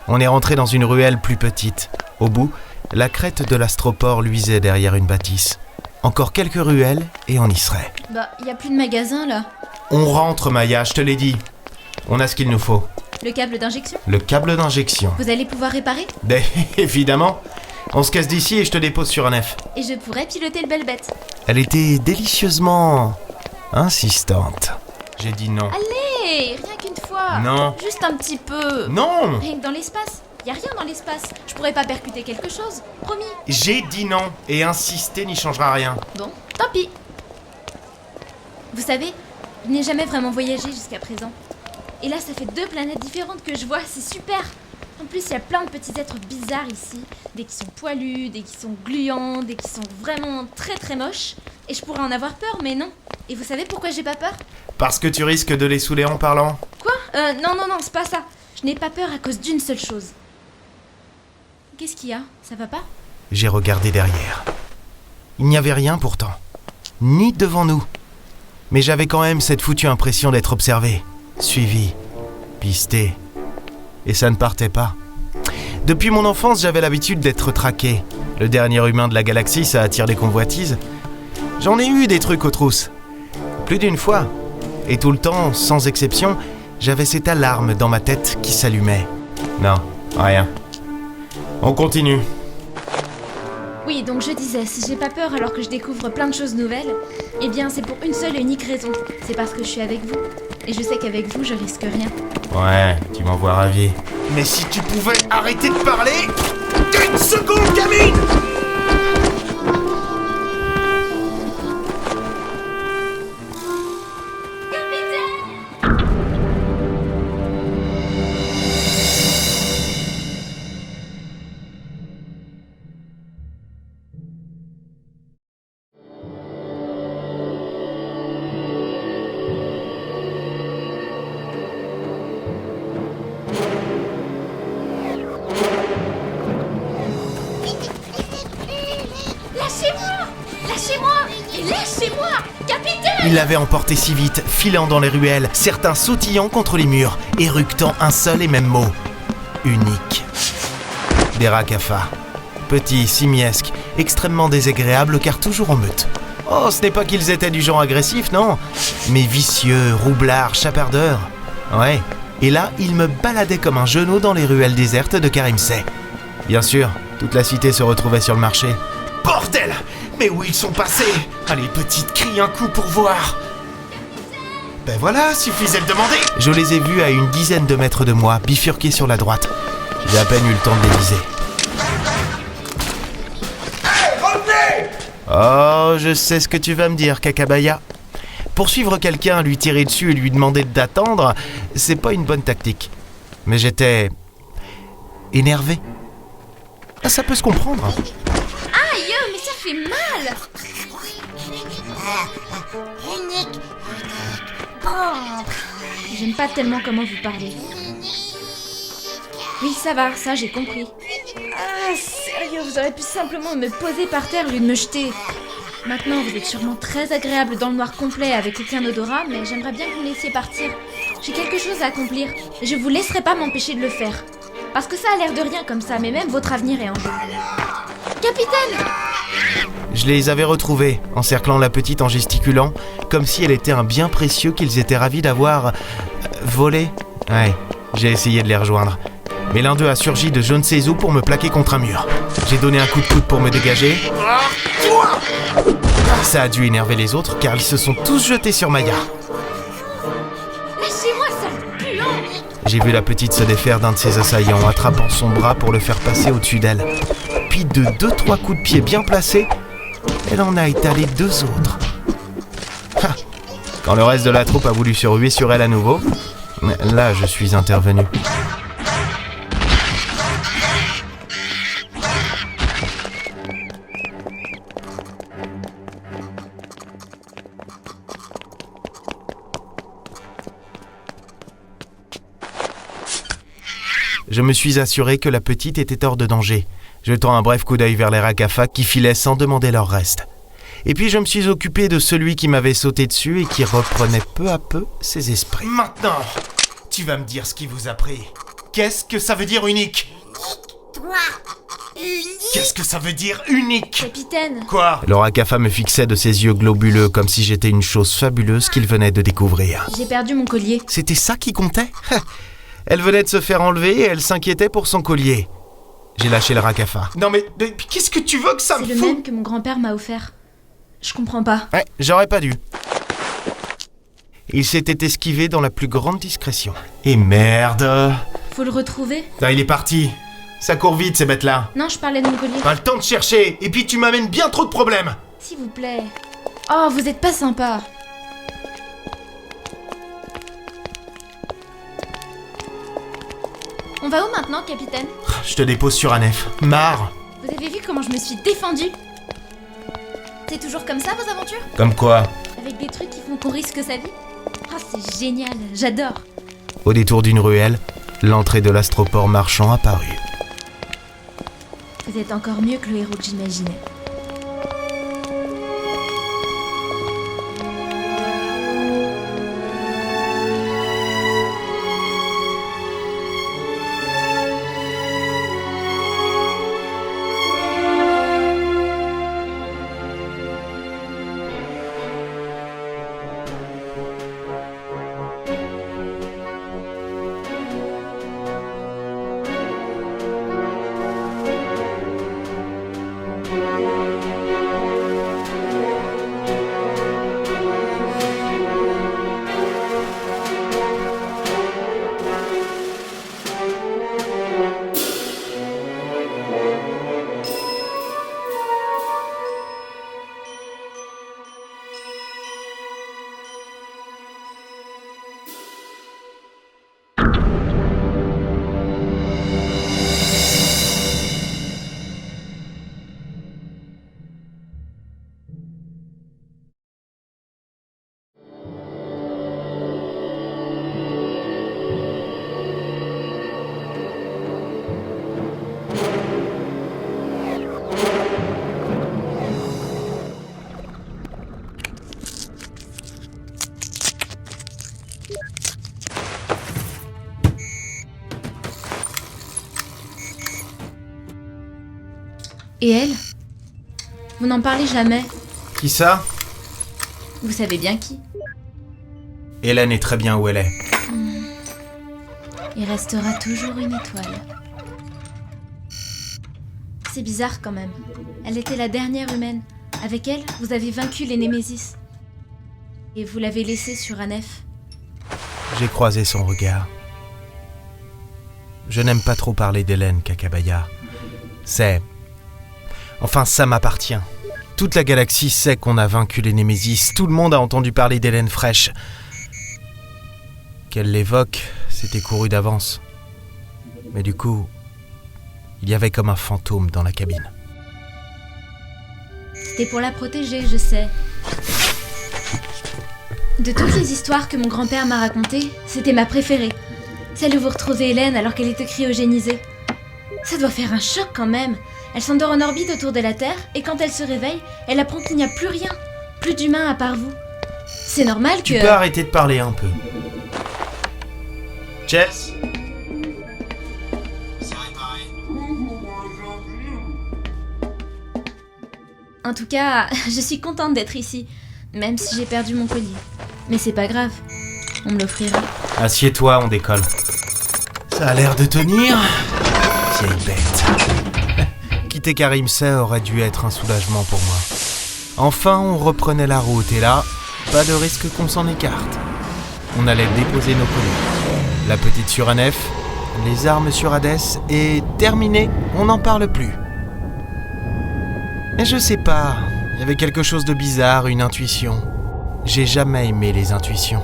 On est rentré dans une ruelle plus petite. Au bout, la crête de l'astroport luisait derrière une bâtisse. Encore quelques ruelles et on y serait. Bah, y a plus de magasin, là. On rentre, Maya, je te l'ai dit. On a ce qu'il nous faut. Le câble d'injection? Le câble d'injection. Vous allez pouvoir réparer? Ben, évidemment. On se casse d'ici et je te dépose sur un F. Et je pourrais piloter le belle bête. Elle était délicieusement... insistante. J'ai dit non. Allez, rien qu'une fois. Non. Juste un petit peu. Non. Rien que dans l'espace. Y a rien dans l'espace. Je pourrais pas percuter quelque chose. Promis. J'ai dit non. Et insister n'y changera rien. Bon, tant pis. Vous savez, je n'ai jamais vraiment voyagé jusqu'à présent. Et là, ça fait 2 planètes différentes que je vois. C'est super. En plus, il y a plein de petits êtres bizarres ici. Des qui sont poilus, des qui sont gluants, des qui sont vraiment très très moches. Et je pourrais en avoir peur, mais non. Et vous savez pourquoi j'ai pas peur? Parce que tu risques de les saouler en parlant. Quoi? Non, c'est pas ça. Je n'ai pas peur à cause d'une seule chose. Qu'est-ce qu'il y a? Ça va pas? J'ai regardé derrière. Il n'y avait rien pourtant. Ni devant nous. Mais j'avais quand même cette foutue impression d'être observé, suivi, pisté. Et ça ne partait pas. Depuis mon enfance, j'avais l'habitude d'être traqué. Le dernier humain de la galaxie, ça attire les convoitises. J'en ai eu des trucs aux trousses. Plus d'une fois. Et tout le temps, sans exception, j'avais cette alarme dans ma tête qui s'allumait. Non, rien. On continue. Oui, donc je disais, si j'ai pas peur alors que je découvre plein de choses nouvelles, eh bien c'est pour une seule et unique raison. C'est parce que je suis avec vous. Et je sais qu'avec vous, je risque rien. Ouais, tu m'envoies ravi. Mais si tu pouvais arrêter de parler... Une seconde, gamine! Lâchez-moi! Capitaine! Il l'avait emporté si vite, filant dans les ruelles, certains sautillant contre les murs, éructant un seul et même mot. Unique. Des racafards. Petits, simiesques, extrêmement désagréables car toujours en meute. Oh, ce n'est pas qu'ils étaient du genre agressif, non, mais vicieux, roublards, chapardeurs. Ouais, et là, ils me baladaient comme un genou dans les ruelles désertes de Karimsey. Bien sûr, toute la cité se retrouvait sur le marché. Bordel! Mais où ils sont passés? Allez, petite, crie un coup pour voir. Ben voilà, suffisait de demander. Je les ai vus à une dizaine de mètres de moi, bifurqués sur la droite. J'ai à peine eu le temps de les viser. Hey, revenez! Oh, je sais ce que tu vas me dire, Kakabaya. Poursuivre quelqu'un, lui tirer dessus et lui demander d'attendre, c'est pas une bonne tactique. Mais j'étais... énervé. Ah, ça peut se comprendre. Aïe, mais ça fait mal! Unique. Bon. J'aime pas tellement comment vous parlez. Oui, ça va, ça j'ai compris. Ah, sérieux, vous auriez pu simplement me poser par terre au lieu de me jeter. Maintenant, vous êtes sûrement très agréable dans le noir complet avec aucun odorat, mais j'aimerais bien que vous me laissiez partir. J'ai quelque chose à accomplir, et je vous laisserai pas m'empêcher de le faire. Parce que ça a l'air de rien comme ça, mais même votre avenir est en jeu. Capitaine! Je les avais retrouvés, encerclant la petite en gesticulant, comme si elle était un bien précieux qu'ils étaient ravis d'avoir... volé. Ouais, j'ai essayé de les rejoindre. Mais l'un d'eux a surgi de je ne sais où pour me plaquer contre un mur. J'ai donné un coup de coude pour me dégager. Ça a dû énerver les autres, car ils se sont tous jetés sur Maya. Lâchez-moi, sale puant! J'ai vu la petite se défaire d'un de ses assaillants, attrapant son bras pour le faire passer au-dessus d'elle. Puis de 2-3 coups de pied bien placés, elle en a étalé 2 autres. Ha. Quand le reste de la troupe a voulu se ruer sur elle à nouveau, là je suis intervenu. Je me suis assuré que la petite était hors de danger, jetant un bref coup d'œil vers les Rakafas qui filaient sans demander leur reste. Et puis je me suis occupé de celui qui m'avait sauté dessus et qui reprenait peu à peu ses esprits. Maintenant, tu vas me dire ce qui vous a pris. Qu'est-ce que ça veut dire unique? Toi, unique. Qu'est-ce que ça veut dire unique? Capitaine! Quoi? Le Rakafa me fixait de ses yeux globuleux comme si j'étais une chose fabuleuse qu'il venait de découvrir. J'ai perdu mon collier. C'était ça qui comptait? Elle venait de se faire enlever et elle s'inquiétait pour son collier. J'ai lâché le Rakafa. Non mais qu'est-ce que tu veux que ça me C'est foute? le même que mon grand-père m'a offert. Je comprends pas. Ouais, j'aurais pas dû. Il s'était esquivé dans la plus grande discrétion. Et merde! Faut le retrouver? Ah, il est parti. Ça court vite ces bêtes-là. Non, je parlais de mon collier. Pas le temps de chercher. Et puis tu m'amènes bien trop de problèmes. S'il vous plaît. Oh, vous êtes pas sympa. On va où maintenant, capitaine? Je te dépose sur Anef. Marre. Vous avez vu comment je me suis défendue? C'est toujours comme ça, vos aventures? Comme quoi? Avec des trucs qui font qu'on risque sa vie? Oh, c'est génial, j'adore. Au détour d'une ruelle, l'entrée de l'astroport marchand apparut. Vous êtes encore mieux que le héros que j'imaginais. Et elle? Vous n'en parlez jamais. Qui ça? Vous savez bien qui. Hélène est très bien où elle est. Il restera toujours une étoile. C'est bizarre quand même. Elle était la dernière humaine. Avec elle, vous avez vaincu les Némésis. Et vous l'avez laissée sur Anef. J'ai croisé son regard. Je n'aime pas trop parler d'Hélène, Kakabaya. Enfin, ça m'appartient. Toute la galaxie sait qu'on a vaincu les Némésis. Tout le monde a entendu parler d'Hélène fraîche. Qu'elle l'évoque, c'était couru d'avance. Mais du coup, il y avait comme un fantôme dans la cabine. C'était pour la protéger, je sais. De toutes les histoires que mon grand-père m'a racontées, c'était ma préférée. Celle où vous retrouvez Hélène alors qu'elle était cryogénisée. Ça doit faire un choc quand même. Elle s'endort en orbite autour de la Terre, et quand elle se réveille, elle apprend qu'il n'y a plus rien, plus d'humains à part vous. C'est normal que... Tu peux arrêter de parler un peu. Jess? En tout cas, je suis contente d'être ici, même si j'ai perdu mon collier. Mais c'est pas grave, on me l'offrira. Assieds-toi, on décolle. Ça a l'air de tenir. Vieille bête. Quitter Karimsey aurait dû être un soulagement pour moi. Enfin, on reprenait la route et là, pas de risque qu'on s'en écarte. On allait déposer nos colis. La petite sur Anef, les armes sur Hadès et terminé, on n'en parle plus. Mais je sais pas, il y avait quelque chose de bizarre, une intuition. J'ai jamais aimé les intuitions.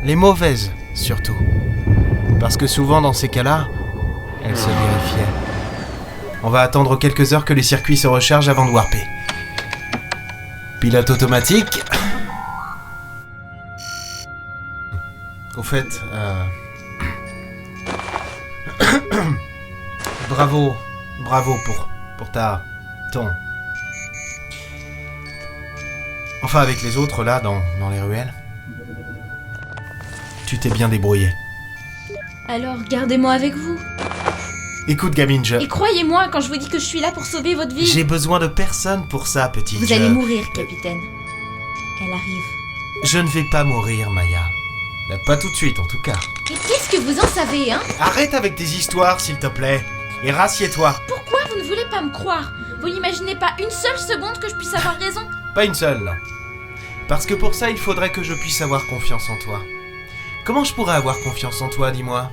Les mauvaises, surtout. Parce que souvent, dans ces cas-là, elles se vérifiaient. On va attendre quelques heures que les circuits se rechargent avant de warper. Pilote automatique. Au fait, bravo pour ton... Enfin, avec les autres, là, dans les ruelles. Tu t'es bien débrouillé. Alors, gardez-moi avec vous. Écoute, gamine, Et croyez-moi quand je vous dis que je suis là pour sauver votre vie. J'ai besoin de personne pour ça, petite. Vous allez mourir, capitaine. Elle arrive. Je ne vais pas mourir, Maya. Pas tout de suite, en tout cas. Mais qu'est-ce que vous en savez, hein? Arrête avec tes histoires, s'il te plaît. Et rassieds-toi. Pourquoi vous ne voulez pas me croire? Vous n'imaginez pas une seule seconde que je puisse avoir raison? Pas une seule, non. Parce que pour ça, il faudrait que je puisse avoir confiance en toi. Comment je pourrais avoir confiance en toi, dis-moi?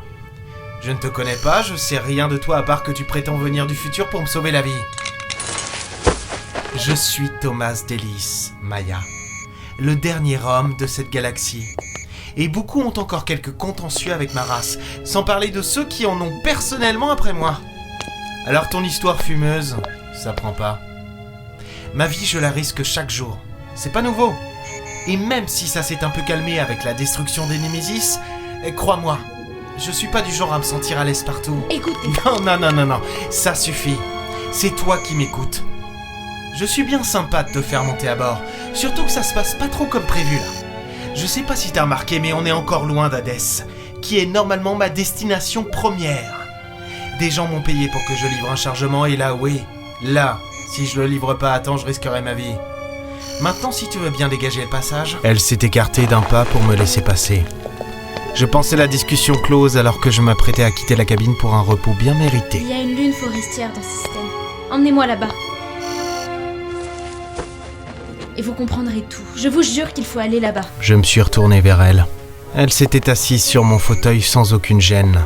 Je ne te connais pas, je sais rien de toi à part que tu prétends venir du futur pour me sauver la vie. Je suis Thomas Delis, Maya. Le dernier homme de cette galaxie. Et beaucoup ont encore quelques contentieux avec ma race, sans parler de ceux qui en ont personnellement après moi. Alors ton histoire fumeuse, ça prend pas. Ma vie, je la risque chaque jour. C'est pas nouveau. Et même si ça s'est un peu calmé avec la destruction des Némésis, crois-moi, je suis pas du genre à me sentir à l'aise partout. Écoutez. Non, ça suffit. C'est toi qui m'écoutes. Je suis bien sympa de te faire monter à bord, surtout que ça se passe pas trop comme prévu là. Je sais pas si t'as remarqué, mais on est encore loin d'Hadès, qui est normalement ma destination première. Des gens m'ont payé pour que je livre un chargement et là, oui, là, si je le livre pas à temps, je risquerai ma vie. Maintenant, si tu veux bien dégager le passage... Elle s'est écartée d'un pas pour me laisser passer. Je pensais la discussion close alors que je m'apprêtais à quitter la cabine pour un repos bien mérité. Il y a une lune forestière dans ce système. Emmenez-moi là-bas. Et vous comprendrez tout. Je vous jure qu'il faut aller là-bas. Je me suis retourné vers elle. Elle s'était assise sur mon fauteuil sans aucune gêne.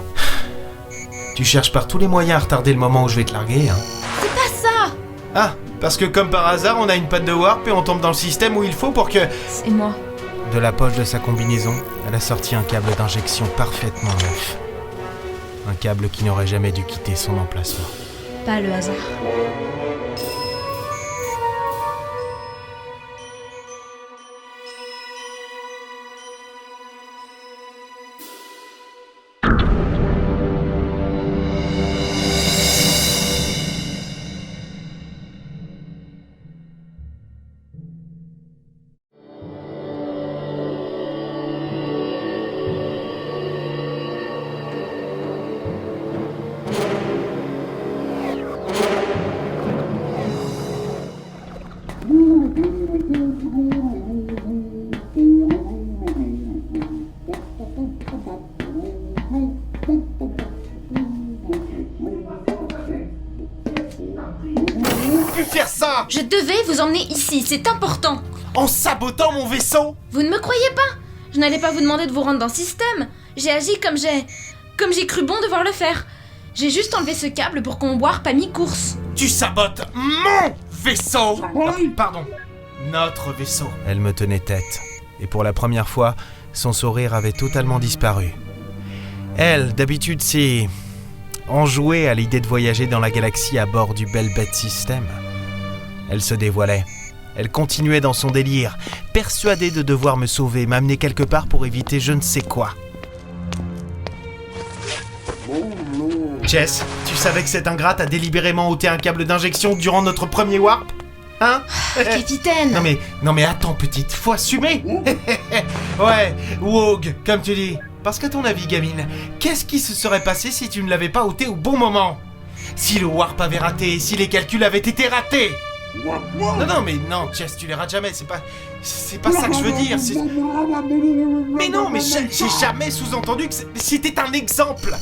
Tu cherches par tous les moyens à retarder le moment où je vais te larguer, hein? C'est pas ça! Ah, parce que comme par hasard, on a une panne de warp et on tombe dans le système où il faut pour que... C'est moi. De la poche de sa combinaison, elle a sorti un câble d'injection parfaitement neuf. Un câble qui n'aurait jamais dû quitter son emplacement. Pas le hasard. Faire ça Je devais vous emmener ici, c'est important. en sabotant mon vaisseau. Vous ne me croyez pas? Je n'allais pas vous demander de vous rendre dans le système. J'ai agi comme j'ai cru bon devoir le faire. J'ai juste enlevé ce câble pour qu'on warp à mi-course. Tu sabotes mon vaisseau. Pardon. Notre vaisseau. Elle me tenait tête. Et pour la première fois, son sourire avait totalement disparu. Elle, d'habitude, c'est enjouée à l'idée de voyager dans la galaxie à bord du Belbet System. Elle se dévoilait. Elle continuait dans son délire, persuadée de devoir me sauver, m'amener quelque part pour éviter je ne sais quoi. Chess, tu savais que cette ingrate a délibérément ôté un câble d'injection durant notre premier warp? Hein? Capitaine! Non mais attends petite, faut assumer. Ouais, Wogue, comme tu dis. Parce qu'à ton avis, gamine, qu'est-ce qui se serait passé si tu ne l'avais pas ôté au bon moment? Si le warp avait raté, si les calculs avaient été ratés? Non, mais non, Chess, tu les rates jamais, c'est pas ça que je veux dire, Mais non, mais j'ai jamais sous-entendu que c'était un exemple.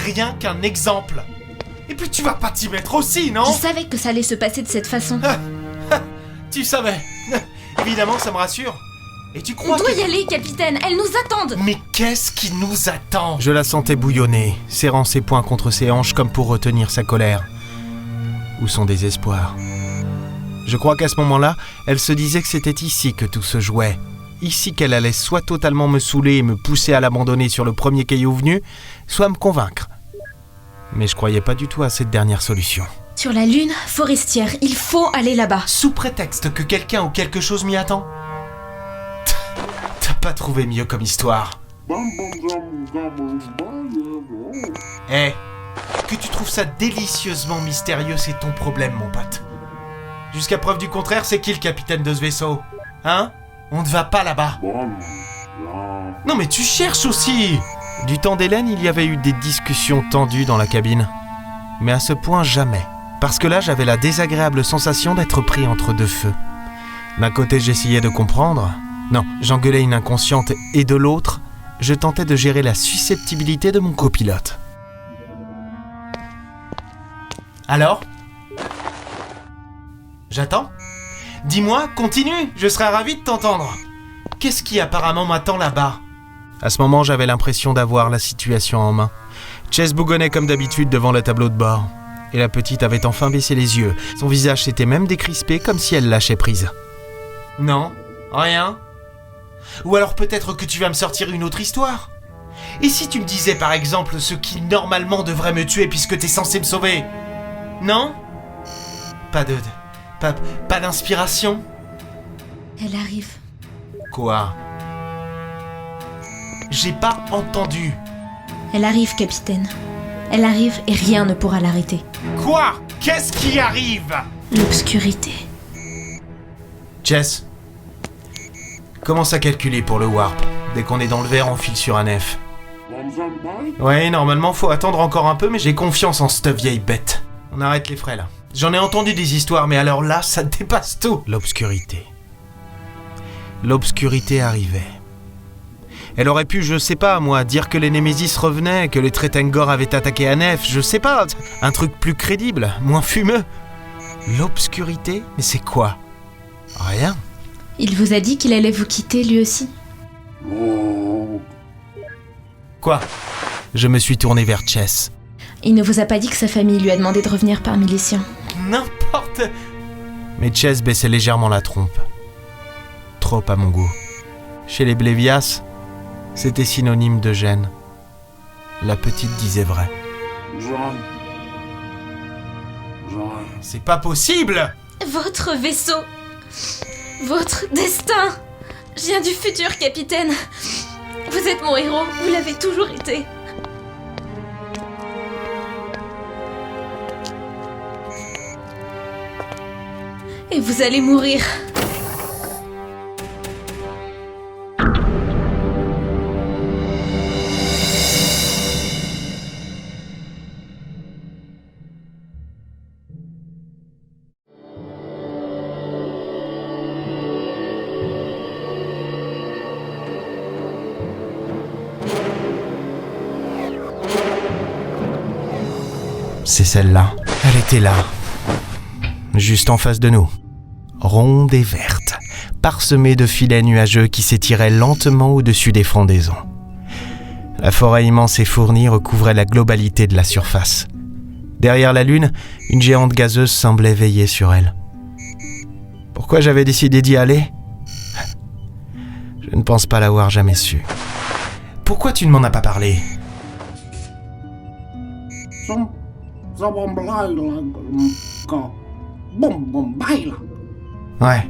Rien qu'un exemple. Et puis tu vas pas t'y mettre aussi, non? Je savais que ça allait se passer de cette façon. Tu savais. Évidemment, ça me rassure. Et tu crois On doit y aller, capitaine, elles nous attendent. Mais qu'est-ce qui nous attend? Je la sentais bouillonner, serrant ses poings contre ses hanches comme pour retenir sa colère. Ou son désespoir. Je crois qu'à ce moment-là, elle se disait que c'était ici que tout se jouait. Ici qu'elle allait soit totalement me saouler et me pousser à l'abandonner sur le premier caillou venu, soit me convaincre. Mais je croyais pas du tout à cette dernière solution. Sur la lune forestière, il faut aller là-bas. Sous prétexte que quelqu'un ou quelque chose m'y attend? T'as pas trouvé mieux comme histoire. Que tu trouves ça délicieusement mystérieux, c'est ton problème, mon pote. Jusqu'à preuve du contraire, c'est qui le capitaine de ce vaisseau? Hein? On ne va pas là-bas. Non mais tu cherches aussi. Du temps d'Hélène, il y avait eu des discussions tendues dans la cabine. Mais à ce point, jamais. Parce que là, j'avais la désagréable sensation d'être pris entre deux feux. D'un côté, j'essayais de comprendre. Non, j'engueulais une inconsciente. Et de l'autre, je tentais de gérer la susceptibilité de mon copilote. Alors? J'attends? Dis-moi, continue, je serai ravi de t'entendre. Qu'est-ce qui apparemment m'attend là-bas? À ce moment, j'avais l'impression d'avoir la situation en main. Chess bougonnait comme d'habitude devant le tableau de bord. Et la petite avait enfin baissé les yeux. Son visage s'était même décrispé comme si elle lâchait prise. Non, rien. Ou alors peut-être que tu vas me sortir une autre histoire? Et si tu me disais par exemple ce qui normalement devrait me tuer puisque t'es censé me sauver? Non? Pas d'inspiration? Elle arrive. Quoi? J'ai pas entendu. Elle arrive, capitaine. Elle arrive et rien ne pourra l'arrêter. Quoi? Qu'est-ce qui arrive? L'obscurité. Chess, commence à calculer pour le warp. Dès qu'on est dans le vert, on file sur un F. Ouais, normalement, faut attendre encore un peu, mais j'ai confiance en cette vieille bête. On arrête les frais, là. J'en ai entendu des histoires, mais alors là, ça dépasse tout. L'obscurité. L'obscurité arrivait. Elle aurait pu, je sais pas, moi, dire que les Némésis revenaient, que les Tretengor avaient attaqué Anef, je sais pas. Un truc plus crédible, moins fumeux. L'obscurité? Mais c'est quoi? Rien. Il vous a dit qu'il allait vous quitter, lui aussi? Quoi? Je me suis tourné vers Chess. Il ne vous a pas dit que sa famille lui a demandé de revenir parmi les siens? N'importe. Mais Chess baissait légèrement la trompe. Trop à mon goût. Chez les Blévias, c'était synonyme de gêne. La petite disait vrai. C'est pas possible! Votre vaisseau! Votre destin! Je viens du futur, capitaine! Vous êtes mon héros, vous l'avez toujours été. Et vous allez mourir. C'est celle-là. Elle était là. Juste en face de nous. Ronde et verte, parsemée de filets nuageux qui s'étiraient lentement au-dessus des frondaisons. La forêt immense et fournie recouvrait la globalité de la surface. Derrière la lune, une géante gazeuse semblait veiller sur elle. Pourquoi j'avais décidé d'y aller? Je ne pense pas l'avoir jamais su. Pourquoi tu ne m'en as pas parlé? Ouais.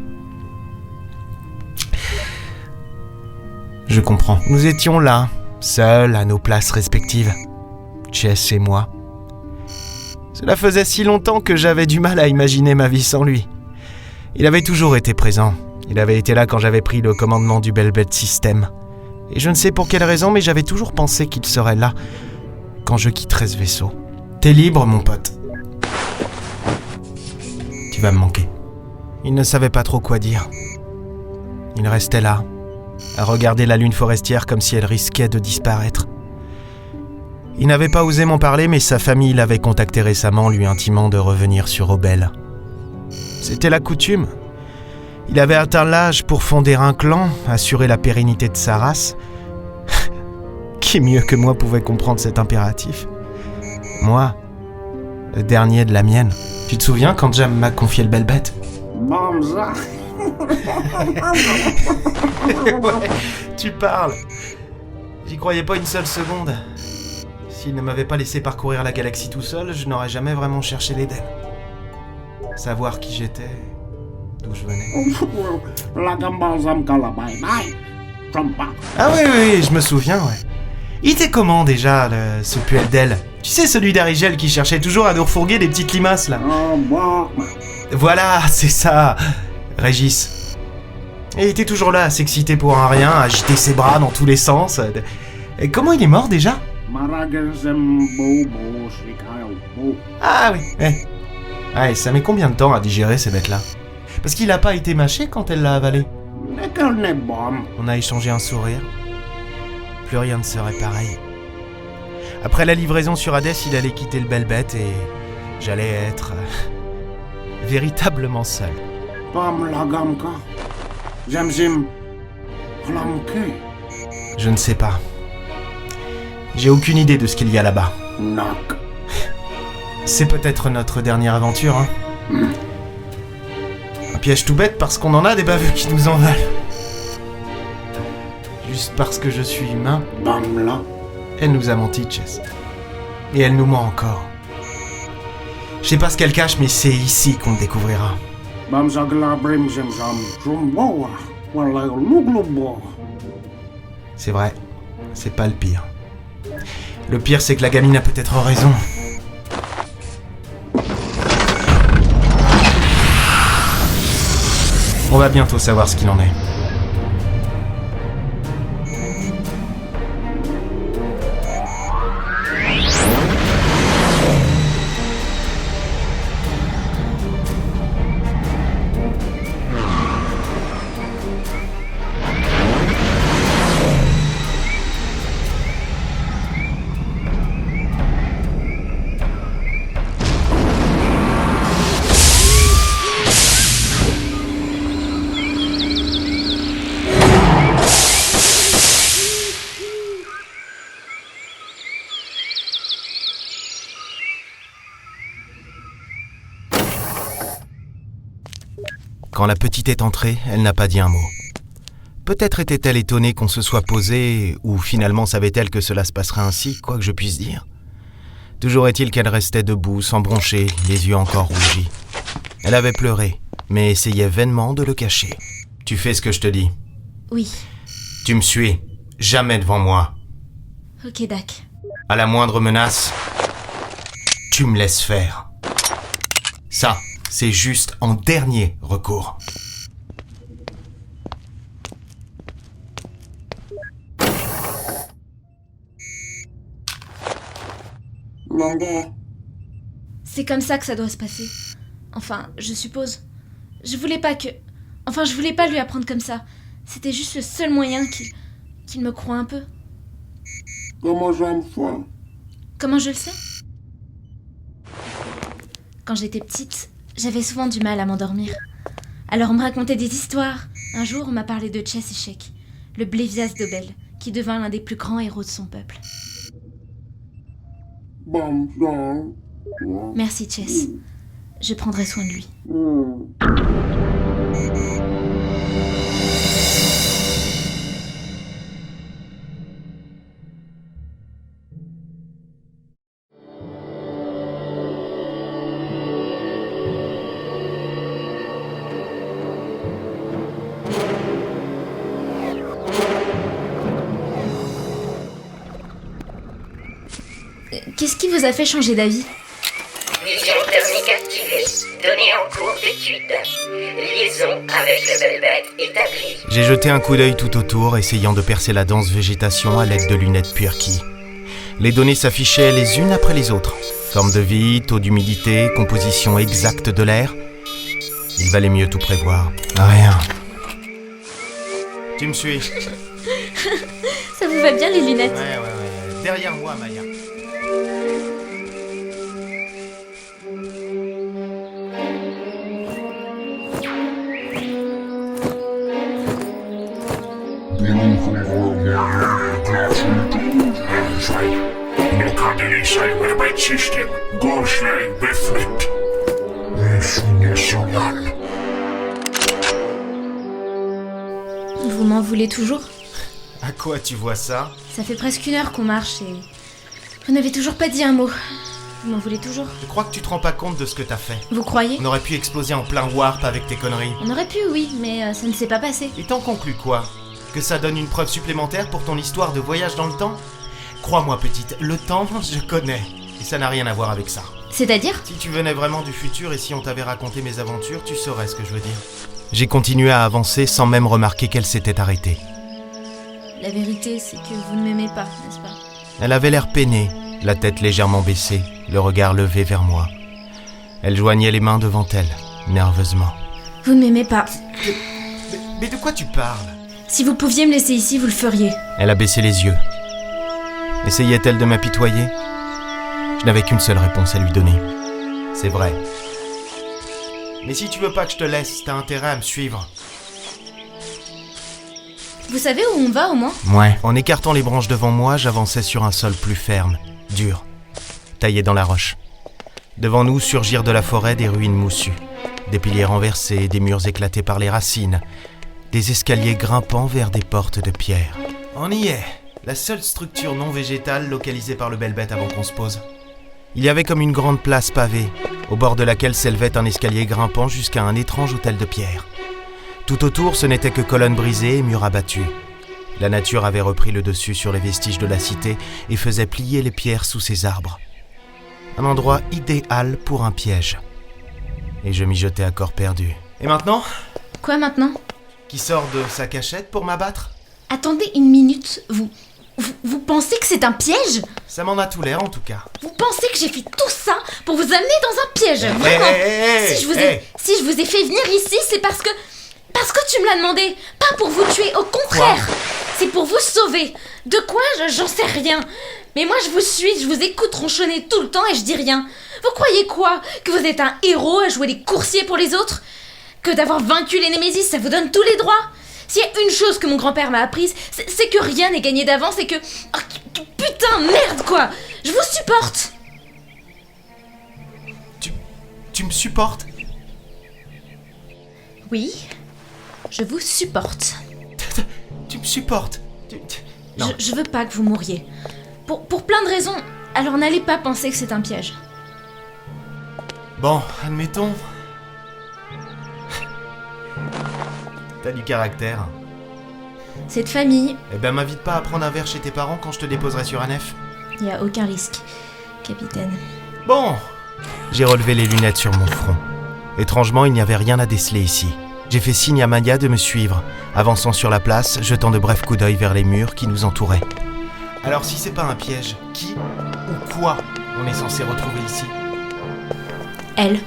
Je comprends. Nous étions là, seuls à nos places respectives. Chess et moi, Cela faisait si longtemps que j'avais du mal à imaginer ma vie sans lui. Il avait toujours été présent. Il avait été là quand j'avais pris le commandement du Belbet System. Et je ne sais pour quelle raison, mais j'avais toujours pensé qu'il serait là quand je quitterais ce vaisseau. T'es libre, mon pote. Tu vas me manquer. Il ne savait pas trop quoi dire. Il restait là, à regarder la lune forestière comme si elle risquait de disparaître. Il n'avait pas osé m'en parler, mais sa famille l'avait contacté récemment, lui intimant de revenir sur Obel. C'était la coutume. Il avait atteint l'âge pour fonder un clan, assurer la pérennité de sa race. Qui mieux que moi pouvait comprendre cet impératif ? Moi, le dernier de la mienne. Tu te souviens quand Jam m'a confié le Belbet ? Ouais, tu parles. J'y croyais pas une seule seconde. S'il ne m'avait pas laissé parcourir la galaxie tout seul, je n'aurais jamais vraiment cherché l'Éden. Savoir qui j'étais, d'où je venais. Ah oui, je me souviens, ouais. Il était comment déjà, ce puel d'elle ? Tu sais, celui d'Arigel qui cherchait toujours à nous refourguer des petites limaces, là. Voilà, c'est ça, Régis. Et il était toujours là, à s'exciter pour un rien, à agiter ses bras dans tous les sens. Et comment il est mort déjà ? Ah oui, ouais, ça met combien de temps à digérer ces bêtes-là ? Parce qu'il a pas été mâché quand elle l'a avalé. On a échangé un sourire. Plus rien ne serait pareil. Après la livraison sur Hades, il allait quitter le Belbet et j'allais être véritablement seul. Je ne sais pas. J'ai aucune idée de ce qu'il y a là-bas. C'est peut-être notre dernière aventure, hein. Un piège tout bête parce qu'on en a des baveux qui nous en veulent. Juste parce que je suis humain. Elle nous a menti, Chess. Et elle nous ment encore. Je sais pas ce qu'elle cache, mais c'est ici qu'on le découvrira. C'est vrai, c'est pas le pire. Le pire, c'est que la gamine a peut-être raison. On va bientôt savoir ce qu'il en est. Quand la petite est entrée, elle n'a pas dit un mot. Peut-être était-elle étonnée qu'on se soit posé, ou finalement savait-elle que cela se passerait ainsi, quoi que je puisse dire. Toujours est-il qu'elle restait debout, sans broncher, les yeux encore rougis. Elle avait pleuré, mais essayait vainement de le cacher. Tu fais ce que je te dis. Oui. Tu me suis, jamais devant moi. Ok, Dac. À la moindre menace, tu me laisses faire. Ça, c'est juste en dernier recours. C'est comme ça que ça doit se passer. Enfin, je suppose. Je voulais pas lui apprendre comme ça. C'était juste le seul moyen qu'il me croie un peu. Comment je le sais ? Quand j'étais petite, j'avais souvent du mal à m'endormir. Alors on me racontait des histoires. Un jour, on m'a parlé de Chess Échec, le Blévias d'Obel, qui devint l'un des plus grands héros de son peuple. Merci, Chess. Je prendrai soin de lui. Qu'est-ce qui vous a fait changer d'avis ? Données en cours d'étude. Liaison avec le Velvet établie. J'ai jeté un coup d'œil tout autour, essayant de percer la dense végétation à l'aide de lunettes Purky. Les données s'affichaient les unes après les autres. Forme de vie, taux d'humidité, composition exacte de l'air. Il valait mieux tout prévoir. Rien. Tu me suis? Ça vous va bien les lunettes? Ouais. Derrière moi, Maya. Vous m'en voulez toujours? À quoi tu vois ça? Ça fait presque 1 heure qu'on marche et... Vous n'avez toujours pas dit un mot. Vous m'en voulez toujours? Je crois que tu te rends pas compte de ce que t'as fait. Vous croyez? On aurait pu exploser en plein warp avec tes conneries. On aurait pu, oui, mais ça ne s'est pas passé. Et t'en conclus quoi? Que ça donne une preuve supplémentaire pour ton histoire de voyage dans le temps? Crois-moi petite, le temps, je connais. Et ça n'a rien à voir avec ça. C'est-à-dire? Si tu venais vraiment du futur et si on t'avait raconté mes aventures, tu saurais ce que je veux dire. J'ai continué à avancer sans même remarquer qu'elle s'était arrêtée. La vérité, c'est que vous ne m'aimez pas, n'est-ce pas? Elle avait l'air peinée, la tête légèrement baissée, le regard levé vers moi. Elle joignait les mains devant elle, nerveusement. Vous ne m'aimez pas. Mais de quoi tu parles? Si vous pouviez me laisser ici, vous le feriez. Elle a baissé les yeux. Essayait-elle de m'apitoyer? Je n'avais qu'une seule réponse à lui donner. C'est vrai. Mais si tu veux pas que je te laisse, t'as intérêt à me suivre. Vous savez où on va, au moins? Ouais. En écartant les branches devant moi, j'avançais sur un sol plus ferme, dur, taillé dans la roche. Devant nous surgirent de la forêt des ruines moussues, des piliers renversés, des murs éclatés par les racines, des escaliers grimpant vers des portes de pierre. On y est, la seule structure non végétale localisée par le Velvet avant qu'on se pose. Il y avait comme une grande place pavée, au bord de laquelle s'élevait un escalier grimpant jusqu'à un étrange hôtel de pierre. Tout autour, ce n'était que colonnes brisées et murs abattus. La nature avait repris le dessus sur les vestiges de la cité et faisait plier les pierres sous ses arbres. Un endroit idéal pour un piège. Et je m'y jetais à corps perdu. Et maintenant? Quoi maintenant? Qui sort de sa cachette pour m'abattre? Attendez une minute, vous pensez que c'est un piège? Ça m'en a tout l'air en tout cas. Vous pensez que j'ai fait tout ça pour vous amener dans un piège? Vraiment? Si je vous ai fait venir ici, c'est parce que tu me l'as demandé, pas pour vous tuer, au contraire. C'est pour vous sauver. De quoi? J'en sais rien. Mais moi je vous suis, je vous écoute ronchonner tout le temps et je dis rien. Vous croyez quoi? Que vous êtes un héros à jouer les coursiers pour les autres? Que d'avoir vaincu les Némésis, ça vous donne tous les droits? S'il y a une chose que mon grand-père m'a apprise, c'est que rien n'est gagné d'avance et que... Oh, putain, merde quoi! Je vous supporte! Tu me supportes? Oui, je vous supporte. Tu me supportes? Non. Je veux pas que vous mouriez. Pour plein de raisons, alors n'allez pas penser que c'est un piège. Bon, admettons... T'as du caractère. Cette famille... Eh ben m'invite pas à prendre un verre chez tes parents quand je te déposerai sur un F. Y a aucun risque, capitaine. Bon. J'ai relevé les lunettes sur mon front. Étrangement, il n'y avait rien à déceler ici. J'ai fait signe à Maya de me suivre, avançant sur la place, jetant de brefs coups d'œil vers les murs qui nous entouraient. Alors si c'est pas un piège, qui ou quoi on est censé retrouver ici? Elle.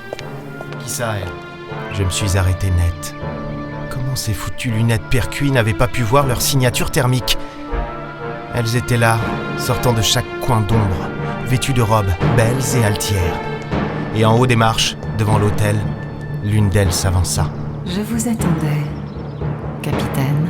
Qui ça, elle? Je me suis arrêté net. Comment ces foutues lunettes Percuit n'avaient pas pu voir leur signature thermique? Elles étaient là, sortant de chaque coin d'ombre, vêtues de robes belles et altières. Et en haut des marches, devant l'hôtel, l'une d'elles s'avança. Je vous attendais, capitaine.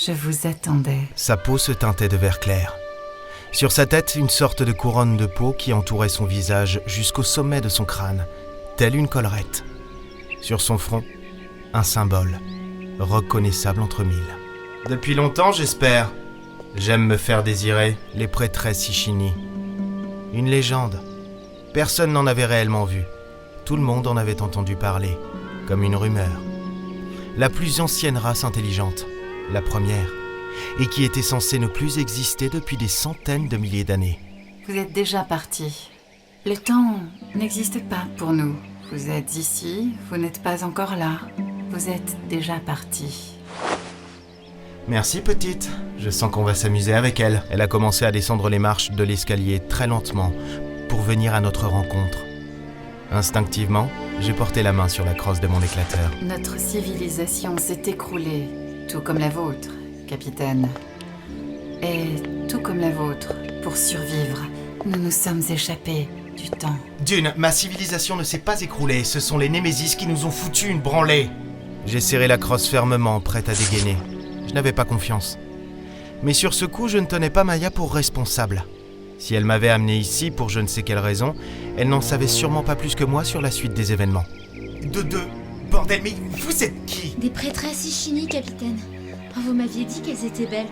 Je vous attendais. Sa peau se teintait de vert clair. Sur sa tête, une sorte de couronne de peau qui entourait son visage jusqu'au sommet de son crâne, telle une collerette. Sur son front, un symbole, reconnaissable entre mille. Depuis longtemps, j'espère. J'aime me faire désirer, les prêtresses Ishini. Une légende. Personne n'en avait réellement vu. Tout le monde en avait entendu parler, comme une rumeur. La plus ancienne race intelligente, la première, et qui était censée ne plus exister depuis des centaines de milliers d'années. Vous êtes déjà parti. Le temps n'existe pas pour nous. Vous êtes ici, vous n'êtes pas encore là. Vous êtes déjà parti. Merci petite, je sens qu'on va s'amuser avec elle. Elle a commencé à descendre les marches de l'escalier très lentement pour venir à notre rencontre. Instinctivement, j'ai porté la main sur la crosse de mon éclateur. Notre civilisation s'est écroulée, tout comme la vôtre, capitaine. Et tout comme la vôtre, pour survivre, nous nous sommes échappés du temps. Dune, ma civilisation ne s'est pas écroulée, ce sont les Némésis qui nous ont foutu une branlée. J'ai serré la crosse fermement, prête à dégainer. Je n'avais pas confiance. Mais sur ce coup, je ne tenais pas Maya pour responsable. Si elle m'avait amené ici pour je ne sais quelle raison, elle n'en savait sûrement pas plus que moi sur la suite des événements. Bordel, mais vous êtes qui? Des prêtresses Ishini, capitaine. Oh, vous m'aviez dit qu'elles étaient belles.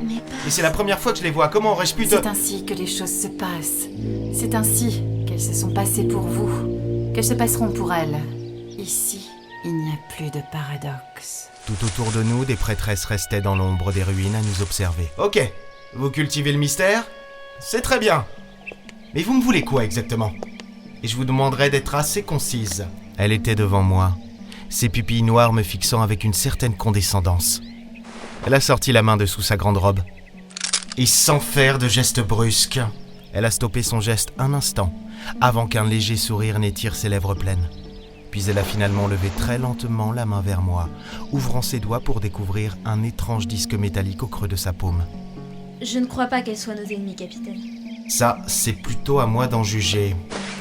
Mais pas... Et c'est la première fois que je les vois, comment aurais-je pu te... C'est ainsi que les choses se passent. C'est ainsi qu'elles se sont passées pour vous, qu'elles se passeront pour elles. Ici, il n'y a plus de paradoxe. Tout autour de nous, des prêtresses restaient dans l'ombre des ruines à nous observer. Ok, vous cultivez le mystère? C'est très bien. Mais vous me voulez quoi exactement? Et je vous demanderai d'être assez concise. Elle était devant moi, ses pupilles noires me fixant avec une certaine condescendance. Elle a sorti la main de sous sa grande robe. Et sans faire de geste brusque, elle a stoppé son geste un instant, avant qu'un léger sourire n'étire ses lèvres pleines. Puis elle a finalement levé très lentement la main vers moi, ouvrant ses doigts pour découvrir un étrange disque métallique au creux de sa paume. Je ne crois pas qu'elles soient nos ennemis, capitaine. Ça, c'est plutôt à moi d'en juger.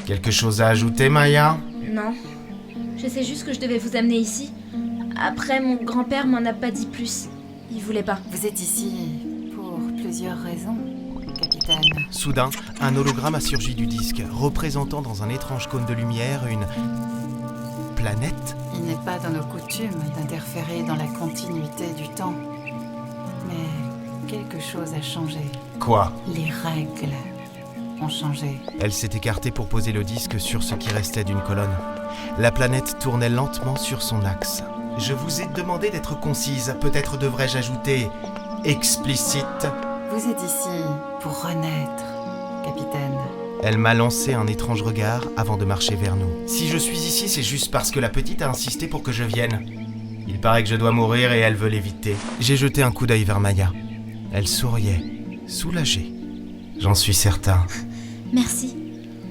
Quelque chose à ajouter, Maya? Non. Je sais juste que je devais vous amener ici. Après, mon grand-père m'en a pas dit plus. Il voulait pas. Vous êtes ici pour plusieurs raisons, capitaine. Soudain, un hologramme a surgi du disque, représentant dans un étrange cône de lumière une... planète? Il n'est pas dans nos coutumes d'interférer dans la continuité du temps. Mais quelque chose a changé. Quoi? Les règles ont changé. Elle s'est écartée pour poser le disque sur ce qui restait d'une colonne. La planète tournait lentement sur son axe. Je vous ai demandé d'être concise, peut-être devrais-je ajouter explicite. Vous êtes ici pour renaître, capitaine. Elle m'a lancé un étrange regard avant de marcher vers nous. Si je suis ici, c'est juste parce que la petite a insisté pour que je vienne. Il paraît que je dois mourir et elle veut l'éviter. J'ai jeté un coup d'œil vers Maya. Elle souriait, soulagée. J'en suis certain. Merci.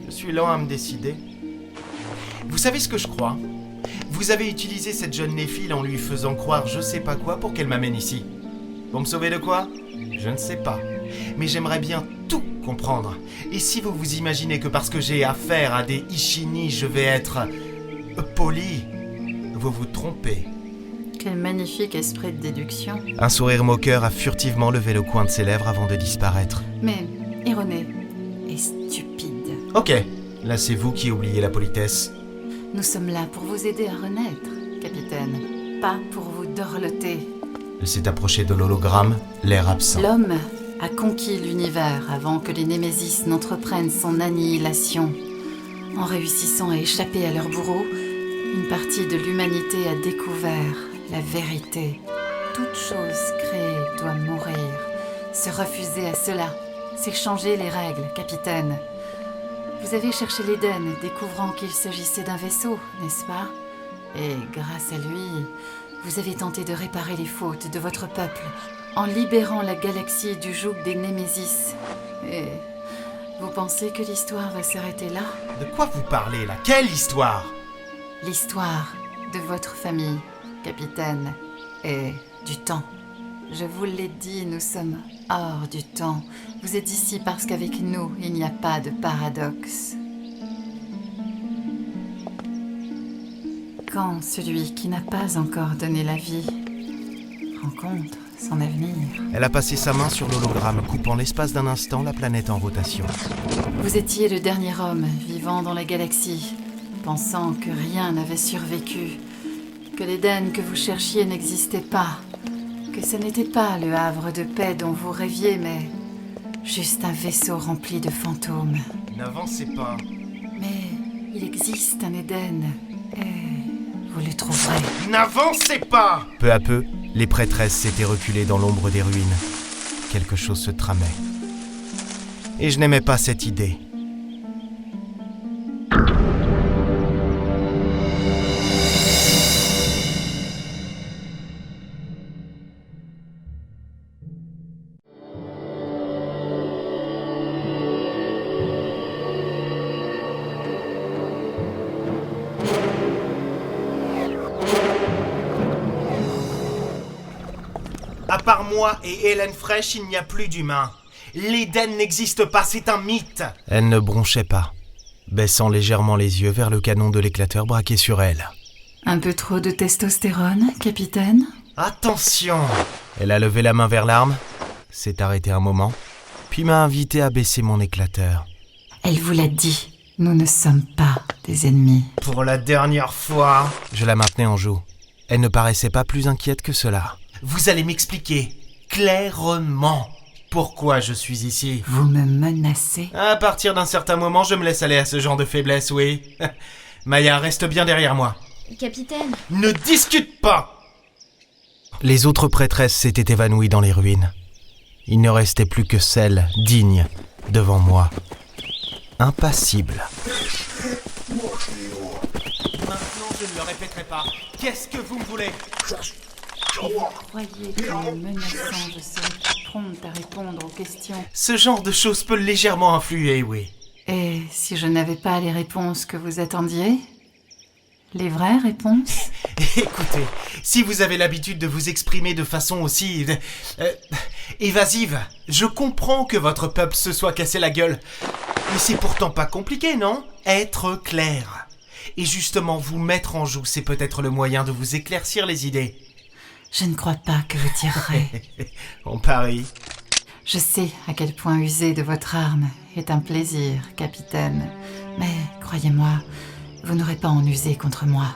Je suis lent à me décider. Vous savez ce que je crois? Vous avez utilisé cette jeune néphile en lui faisant croire je sais pas quoi pour qu'elle m'amène ici. Pour me sauver de quoi? Je ne sais pas. Mais j'aimerais bien tout comprendre. Et si vous vous imaginez que parce que j'ai affaire à des Ishini, je vais être poli, vous vous trompez. Quel magnifique esprit de déduction. Un sourire moqueur a furtivement levé le coin de ses lèvres avant de disparaître. Mais erroné et stupide. Ok, là c'est vous qui oubliez la politesse. Nous sommes là pour vous aider à renaître, capitaine. Pas pour vous dorloter. Elle s'est approchée de l'hologramme, l'air absent. L'homme a conquis l'univers avant que les Némésis n'entreprennent son annihilation. En réussissant à échapper à leur bourreau, une partie de l'humanité a découvert la vérité. Toute chose créée doit mourir. Se refuser à cela, c'est changer les règles, capitaine. Vous avez cherché l'Éden, découvrant qu'il s'agissait d'un vaisseau, n'est-ce pas? Et grâce à lui, vous avez tenté de réparer les fautes de votre peuple en libérant la galaxie du joug des Némésis. Et vous pensez que l'histoire va s'arrêter là? De quoi vous parlez là? Quelle histoire? L'histoire de votre famille, capitaine, et du temps. Je vous l'ai dit, nous sommes hors du temps. Vous êtes ici parce qu'avec nous, il n'y a pas de paradoxe. Quand celui qui n'a pas encore donné la vie rencontre son avenir... Elle a passé sa main sur l'hologramme, coupant l'espace d'un instant la planète en rotation. Vous étiez le dernier homme vivant dans la galaxie, pensant que rien n'avait survécu, que l'Éden que vous cherchiez n'existait pas, que ce n'était pas le havre de paix dont vous rêviez, mais juste un vaisseau rempli de fantômes. N'avancez pas. Mais il existe un Éden, et vous le trouverez. N'avancez pas! Peu à peu, les prêtresses s'étaient reculées dans l'ombre des ruines. Quelque chose se tramait. Et je n'aimais pas cette idée. À part moi et Hélène Fraîche, il n'y a plus d'humains. L'Éden n'existe pas, c'est un mythe. Elle ne bronchait pas, baissant légèrement les yeux vers le canon de l'éclateur braqué sur elle. Un peu trop de testostérone, capitaine? Attention! Elle a levé la main vers l'arme, s'est arrêtée un moment, puis m'a invité à baisser mon éclateur. Elle vous l'a dit, nous ne sommes pas des ennemis. Pour la dernière fois, je la maintenais en joue. Elle ne paraissait pas plus inquiète que cela. Vous allez m'expliquer clairement pourquoi je suis ici. Vous me menacez? À partir d'un certain moment, je me laisse aller à ce genre de faiblesse, oui. Maya, reste bien derrière moi. Capitaine. Ne discute pas! Les autres prêtresses s'étaient évanouies dans les ruines. Il ne restait plus que celle digne devant moi. Impassible. Maintenant, je ne le répéterai pas. Qu'est-ce que vous me voulez? Vous croyez qu'en me menaçant, je serais prompte à répondre aux questions? Ce genre de choses peut légèrement influer, oui. Et si je n'avais pas les réponses que vous attendiez? Les vraies réponses? Écoutez, si vous avez l'habitude de vous exprimer de façon aussi évasive, je comprends que votre peuple se soit cassé la gueule. Mais c'est pourtant pas compliqué, non? Être clair. Et justement, vous mettre en joue, c'est peut-être le moyen de vous éclaircir les idées. Je ne crois pas que vous tirerez. On parie. Je sais à quel point user de votre arme est un plaisir, capitaine. Mais, croyez-moi, vous n'aurez pas à en user contre moi.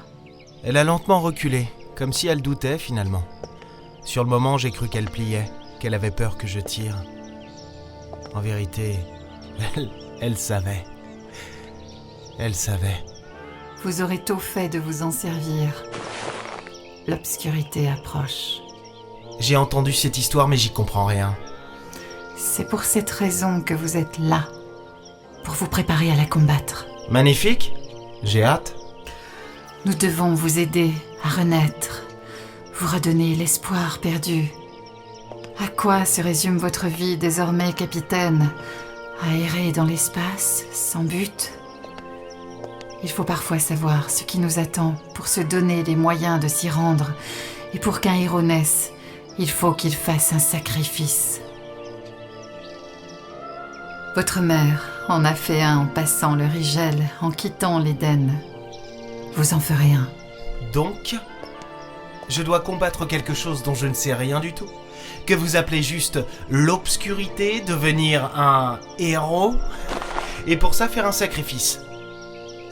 Elle a lentement reculé, comme si elle doutait finalement. Sur le moment, j'ai cru qu'elle pliait, qu'elle avait peur que je tire. En vérité, elle savait. Elle savait. Vous aurez tôt fait de vous en servir. L'obscurité approche. J'ai entendu cette histoire, mais j'y comprends rien. C'est pour cette raison que vous êtes là, pour vous préparer à la combattre. Magnifique. J'ai hâte. Nous devons vous aider à renaître, vous redonner l'espoir perdu. À quoi se résume votre vie désormais, capitaine? À errer dans l'espace, sans but? Il faut parfois savoir ce qui nous attend pour se donner les moyens de s'y rendre. Et pour qu'un héros naisse, il faut qu'il fasse un sacrifice. Votre mère en a fait un en passant le Rigel, en quittant l'Éden. Vous en ferez un. Donc, je dois combattre quelque chose dont je ne sais rien du tout, que vous appelez juste l'obscurité, devenir un héros, et pour ça faire un sacrifice.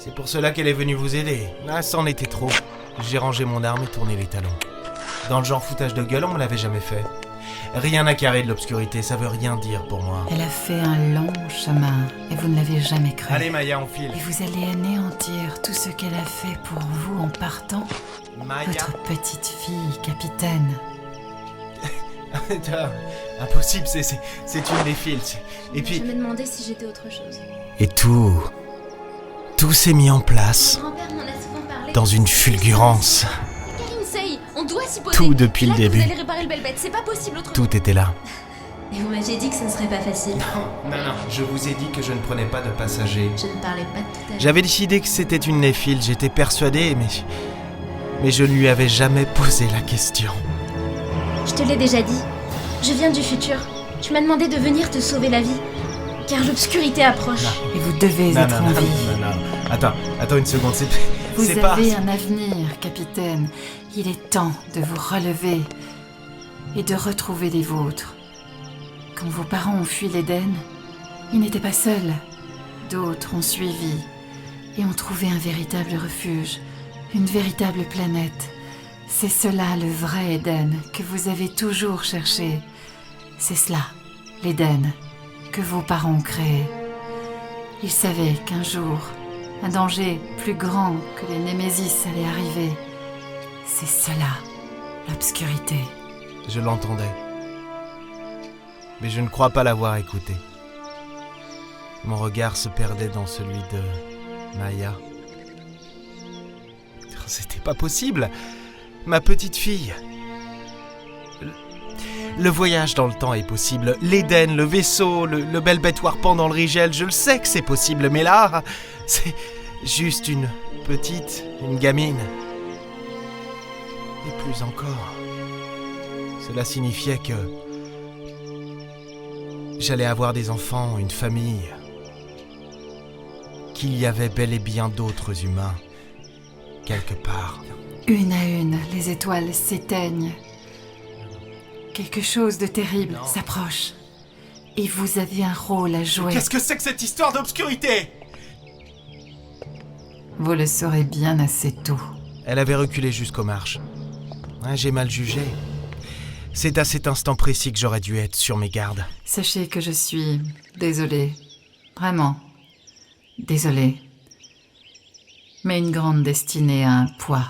C'est pour cela qu'elle est venue vous aider. Ah, c'en était trop. J'ai rangé mon arme et tourné les talons. Dans le genre foutage de gueule, on me l'avait jamais fait. Rien à carrer de l'obscurité, ça veut rien dire pour moi. Elle a fait un long chemin et vous ne l'avez jamais cru. Allez Maya, on file. Et vous allez anéantir tout ce qu'elle a fait pour vous en partant. Maya. Votre petite fille, capitaine. Impossible, c'est une des files. Et puis... Je me demandais si j'étais autre chose. Et tout s'est mis en place. Grand-père m'en a souvent parlé. Dans une fulgurance. Karim, on doit s'y poser. Tout depuis le début. Vous allez réparer le belle bête, c'est pas possible autrement. Tout était là. Et vous m'aviez dit que ce ne serait pas facile. Non, je vous ai dit que je ne prenais pas de passagers. Je ne parlais pas de tout à l'heure. J'avais décidé que c'était une néphile, j'étais persuadé, mais je ne lui avais jamais posé la question. Je te l'ai déjà dit. Je viens du futur. Tu m'as demandé de venir te sauver la vie. Car l'obscurité approche. Et vous devez être en vie. Non. Attends une seconde, Vous c'est pas... avez un avenir, capitaine. Il est temps de vous relever et de retrouver les vôtres. Quand vos parents ont fui l'Éden, ils n'étaient pas seuls. D'autres ont suivi et ont trouvé un véritable refuge, une véritable planète, C'est cela le vrai Éden que vous avez toujours cherché. C'est cela, l'Éden, que vos parents ont créé. Ils savaient qu'un jour, un danger plus grand que les Némésis allait arriver. C'est cela, l'obscurité. Je l'entendais. Mais je ne crois pas l'avoir écouté. Mon regard se perdait dans celui de Maya. C'était pas possible. Ma petite fille. Le voyage dans le temps est possible. L'Éden, le vaisseau, le Belbeth Warpant dans le Rigel, je le sais que c'est possible. Mais là, c'est juste une gamine. Et plus encore. Cela signifiait que j'allais avoir des enfants, une famille. Qu'il y avait bel et bien d'autres humains, quelque part. Une à une, les étoiles s'éteignent. Quelque chose de terrible s'approche. Et vous avez un rôle à jouer. Qu'est-ce que c'est que cette histoire d'obscurité ? Vous le saurez bien assez tôt. Elle avait reculé jusqu'aux marches. J'ai mal jugé. C'est à cet instant précis que j'aurais dû être sur mes gardes. Sachez que je suis désolée. Vraiment. Désolée. Mais une grande destinée a un poids.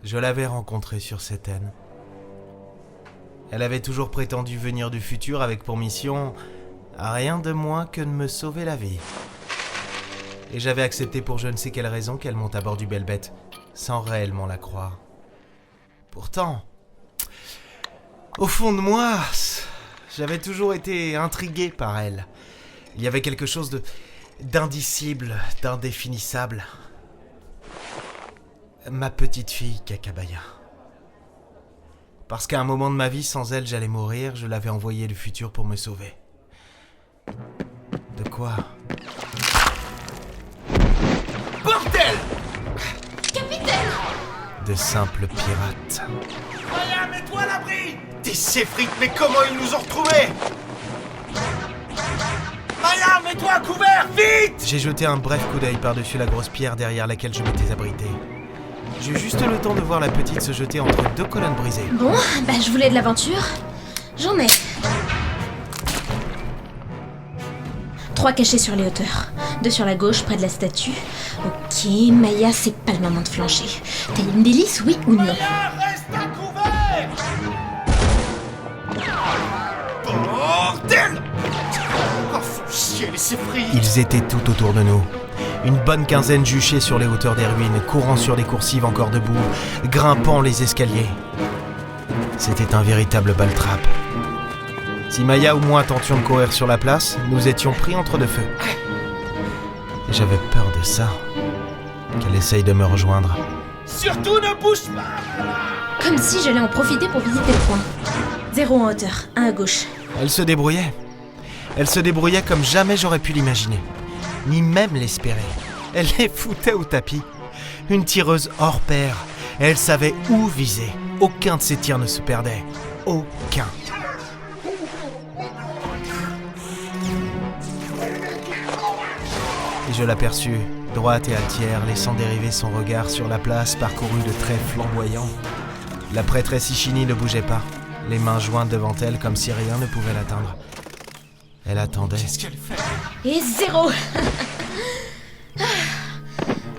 Je l'avais rencontrée sur cette haine. Elle avait toujours prétendu venir du futur avec pour mission rien de moins que de me sauver la vie. Et j'avais accepté pour je ne sais quelle raison qu'elle monte à bord du Belbeth, sans réellement la croire. Pourtant, au fond de moi, j'avais toujours été intrigué par elle. Il y avait quelque chose d'indicible, d'indéfinissable. Ma petite fille, Kakabaya. Parce qu'à un moment de ma vie, sans elle, j'allais mourir, je l'avais envoyée le futur pour me sauver. De quoi ? Bordel ! Capitaine! De simples pirates. Maya, mets-toi à l'abri! Des séfrites, mais comment ils nous ont retrouvés ? Maya, mets-toi à couvert, vite! J'ai jeté un bref coup d'œil par-dessus la grosse pierre derrière laquelle je m'étais abrité. J'ai eu juste le temps de voir la petite se jeter entre deux colonnes brisées. Bon, je voulais de l'aventure. J'en ai. 3 cachés sur les hauteurs. 2 sur la gauche, près de la statue. Ok, Maya, c'est pas le moment de flancher. T'as une délice, oui ou non? Maya, reste à couvert! Bordel! Oh, faut chier les séfrites! Ils étaient tout autour de nous. Une bonne quinzaine juchés sur les hauteurs des ruines, courant sur les coursives encore debout, grimpant les escaliers. C'était un véritable baltrap. Si Maya ou moi tentions de courir sur la place, nous étions pris entre deux feux. Et j'avais peur de ça, qu'elle essaye de me rejoindre. Surtout ne bouge pas! Comme si j'allais en profiter pour visiter le coin. 0 en hauteur, 1 à gauche. Elle se débrouillait. Elle se débrouillait comme jamais j'aurais pu l'imaginer. Ni même l'espérer. Elle les foutait au tapis. Une tireuse hors pair. Elle savait où viser. Aucun de ses tirs ne se perdait. Aucun. Et je l'aperçus, droite et altière, laissant dériver son regard sur la place parcourue de traits flamboyants. La prêtresse Ishini ne bougeait pas, les mains jointes devant elle comme si rien ne pouvait l'atteindre. Elle attendait. Qu'est-ce qu'elle fait ? Et 0.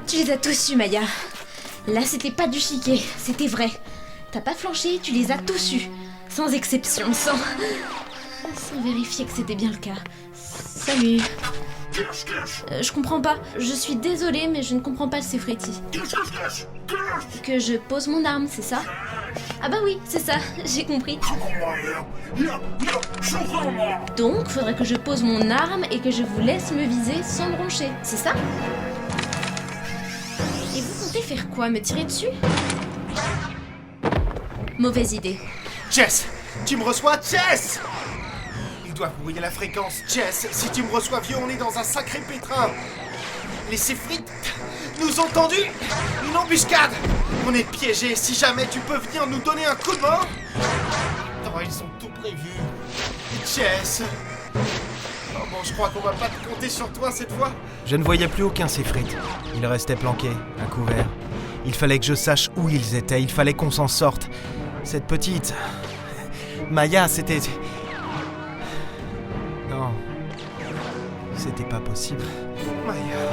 Tu les as tous eus, Maya. Là, c'était pas du chiquet, c'était vrai. T'as pas flanché, tu les as tous eus. Sans exception, sans vérifier que c'était bien le cas. Salut. Je comprends pas. Je suis désolée, mais je ne comprends pas le Séfriti. Que je pose mon arme, c'est ça ? Ah bah oui, c'est ça, j'ai compris. Donc, faudrait que je pose mon arme et que je vous laisse me viser sans broncher, c'est ça ? Et vous comptez faire quoi, me tirer dessus ? Mauvaise idée. Jess, tu me reçois, Jess ? dois brouiller la fréquence. Jess, si tu me reçois vieux, on est dans un sacré pétrin. Les Séphrites nous ont tendu une embuscade. On est piégés. Si jamais tu peux venir nous donner un coup de main. Non, ils ont tout prévu. Jess. Oh bon, je crois qu'on va pas compter sur toi cette fois. Je ne voyais plus aucun Séphrite. Ils restaient planqués, à couvert. Il fallait que je sache où ils étaient. Il fallait qu'on s'en sorte. Cette petite... Maya, c'était... Non. C'était pas possible. Maya...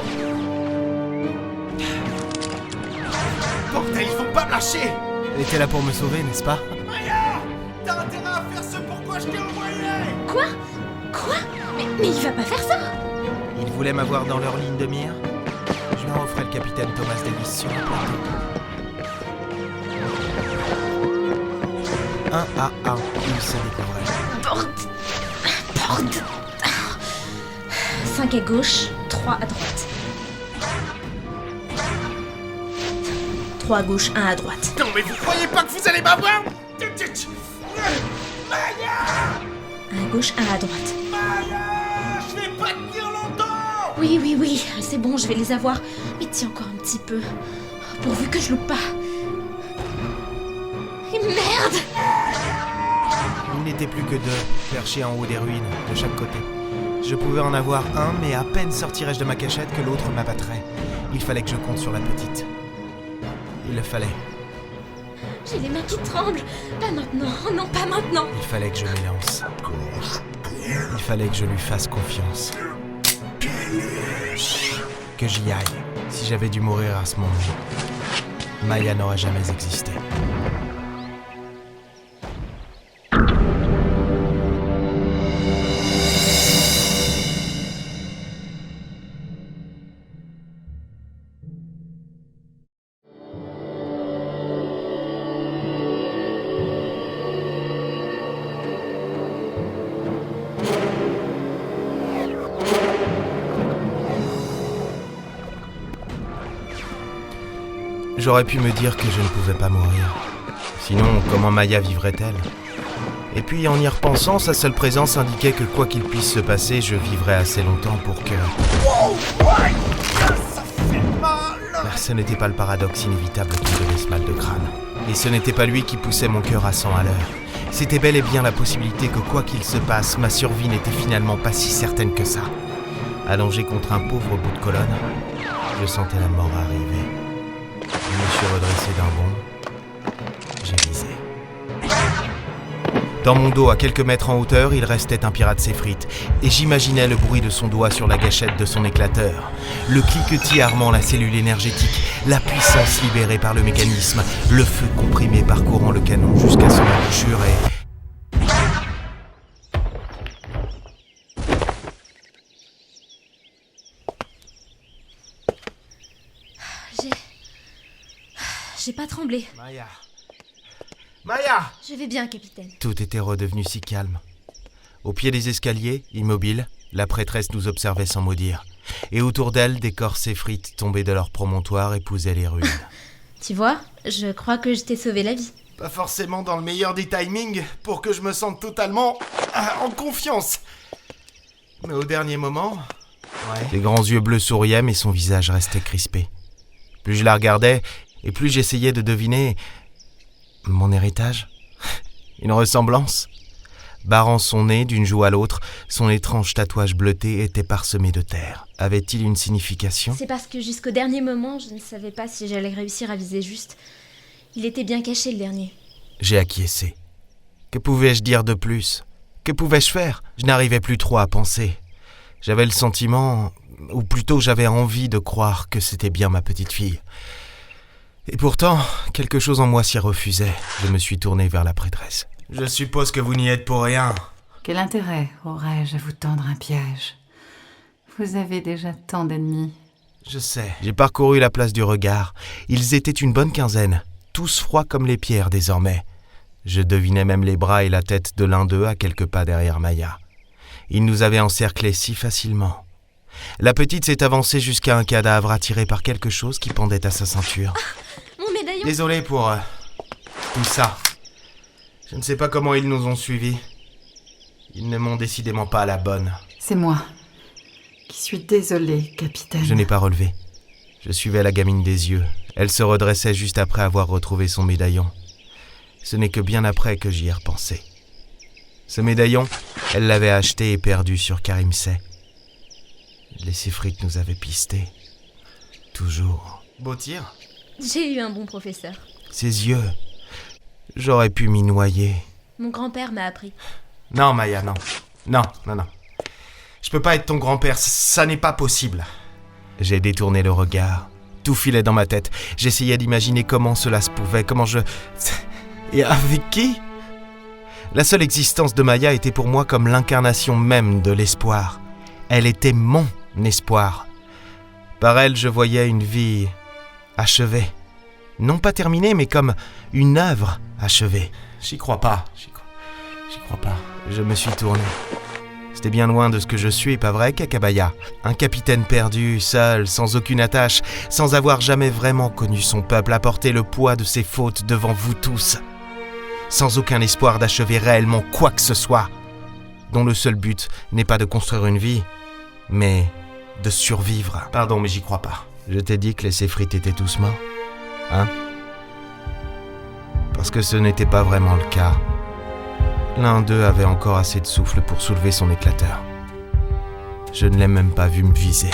Bordel, ils vont pas me lâcher. Elle était là pour me sauver, n'est-ce pas? Maya! T'as intérêt à faire ce pourquoi je t'ai envoyé. Quoi? Mais il va pas faire ça! Ils voulaient m'avoir dans leur ligne de mire. Je leur offrais le capitaine Thomas Davis sur un plateau. 1 à 1, ils se découvraient. Borde. 5 à gauche, 3 à droite. 3 à gauche, 1 à droite. Non mais vous croyez pas que vous allez m'avoir? Maya! 1 à gauche, 1 à droite. Maya! Je vais pas tenir longtemps! Oui, c'est bon, je vais les avoir. Mais tiens encore un petit peu. Pourvu que je loupe pas. Et merde! Il n'était plus que 2, perchés en haut des ruines, de chaque côté. Je pouvais en avoir un, mais à peine sortirais-je de ma cachette que l'autre m'abattrait. Il fallait que je compte sur la petite. Il le fallait. J'ai les mains qui tremblent. Pas maintenant, non, pas maintenant. Il fallait que je m'élance. Il fallait que je lui fasse confiance. Que j'y aille. Si j'avais dû mourir à ce moment, Maya n'aurait jamais existé. J'aurais pu me dire que je ne pouvais pas mourir. Sinon, comment Maya vivrait-elle? Et puis, en y repensant, sa seule présence indiquait que quoi qu'il puisse se passer, je vivrais assez longtemps pour que... Ça fait mal! Ce n'était pas le paradoxe inévitable qui me donnait ce mal de crâne. Et ce n'était pas lui qui poussait mon cœur à 100 à l'heure. C'était bel et bien la possibilité que quoi qu'il se passe, ma survie n'était finalement pas si certaine que ça. Allongé contre un pauvre bout de colonne, je sentais la mort arriver. Je me suis redressé d'un bond. J'ai visé. Dans mon dos, à quelques mètres en hauteur, il restait un pirate Séphryte, et j'imaginais le bruit de son doigt sur la gâchette de son éclateur, le cliquetis armant la cellule énergétique, la puissance libérée par le mécanisme, le feu comprimé parcourant le canon jusqu'à son embouchure et... J'ai pas tremblé. Maya! Je vais bien, capitaine. Tout était redevenu si calme. Au pied des escaliers, immobile, la prêtresse nous observait sans mot dire. Et autour d'elle, des corps Séphrites tombés de leur promontoire épousaient les ruines. Tu vois, je crois que je t'ai sauvé la vie. Pas forcément dans le meilleur des timings pour que je me sente totalement en confiance. Mais au dernier moment... Ses grands yeux bleus souriaient, mais son visage restait crispé. Plus je la regardais, et plus j'essayais de deviner... Mon héritage? Une ressemblance? Barrant son nez d'une joue à l'autre, son étrange tatouage bleuté était parsemé de terre. Avait-il une signification? C'est parce que jusqu'au dernier moment, je ne savais pas si j'allais réussir à viser juste. Il était bien caché, le dernier. J'ai acquiescé. Que pouvais-je dire de plus? Que pouvais-je faire? Je n'arrivais plus trop à penser. J'avais le sentiment, ou plutôt j'avais envie de croire que c'était bien ma petite fille. Et pourtant, quelque chose en moi s'y refusait. Je me suis tourné vers la prêtresse. Je suppose que vous n'y êtes pour rien. Quel intérêt aurais-je à vous tendre un piège? Vous avez déjà tant d'ennemis. Je sais. J'ai parcouru la place du regard. Ils étaient une bonne quinzaine, tous froids comme les pierres désormais. Je devinais même les bras et la tête de l'un d'eux à quelques pas derrière Maya. Ils nous avaient encerclés si facilement. La petite s'est avancée jusqu'à un cadavre attiré par quelque chose qui pendait à sa ceinture. Mon médaillon! Désolé pour tout ça. Je ne sais pas comment ils nous ont suivis. Ils ne m'ont décidément pas à la bonne. C'est moi qui suis désolée, capitaine. Je n'ai pas relevé. Je suivais la gamine des yeux. Elle se redressait juste après avoir retrouvé son médaillon. Ce n'est que bien après que j'y ai repensé. Ce médaillon, elle l'avait acheté et perdu sur Karimsey. Les Séphrites nous avaient pistés. Toujours. Beau tir. J'ai eu un bon professeur. Ses yeux. J'aurais pu m'y noyer. Mon grand-père m'a appris. Non, Maya, non. Non. Je peux pas être ton grand-père, ça n'est pas possible. J'ai détourné le regard. Tout filait dans ma tête. J'essayais d'imaginer comment cela se pouvait, comment je... Et avec qui ? La seule existence de Maya était pour moi comme l'incarnation même de l'espoir. Elle était mon espoir. Par elle, je voyais une vie achevée. Non pas terminée, mais comme une œuvre achevée. J'y crois pas. Je me suis tourné. C'était bien loin de ce que je suis, pas vrai, Kakabaya ? Un capitaine perdu, seul, sans aucune attache, sans avoir jamais vraiment connu son peuple, à porter le poids de ses fautes devant vous tous. Sans aucun espoir d'achever réellement quoi que ce soit, dont le seul but n'est pas de construire une vie, mais de survivre. Pardon, mais j'y crois pas. Je t'ai dit que les Séphrites étaient tous morts ? Hein ? Parce que ce n'était pas vraiment le cas. L'un d'eux avait encore assez de souffle pour soulever son éclateur. Je ne l'ai même pas vu me viser.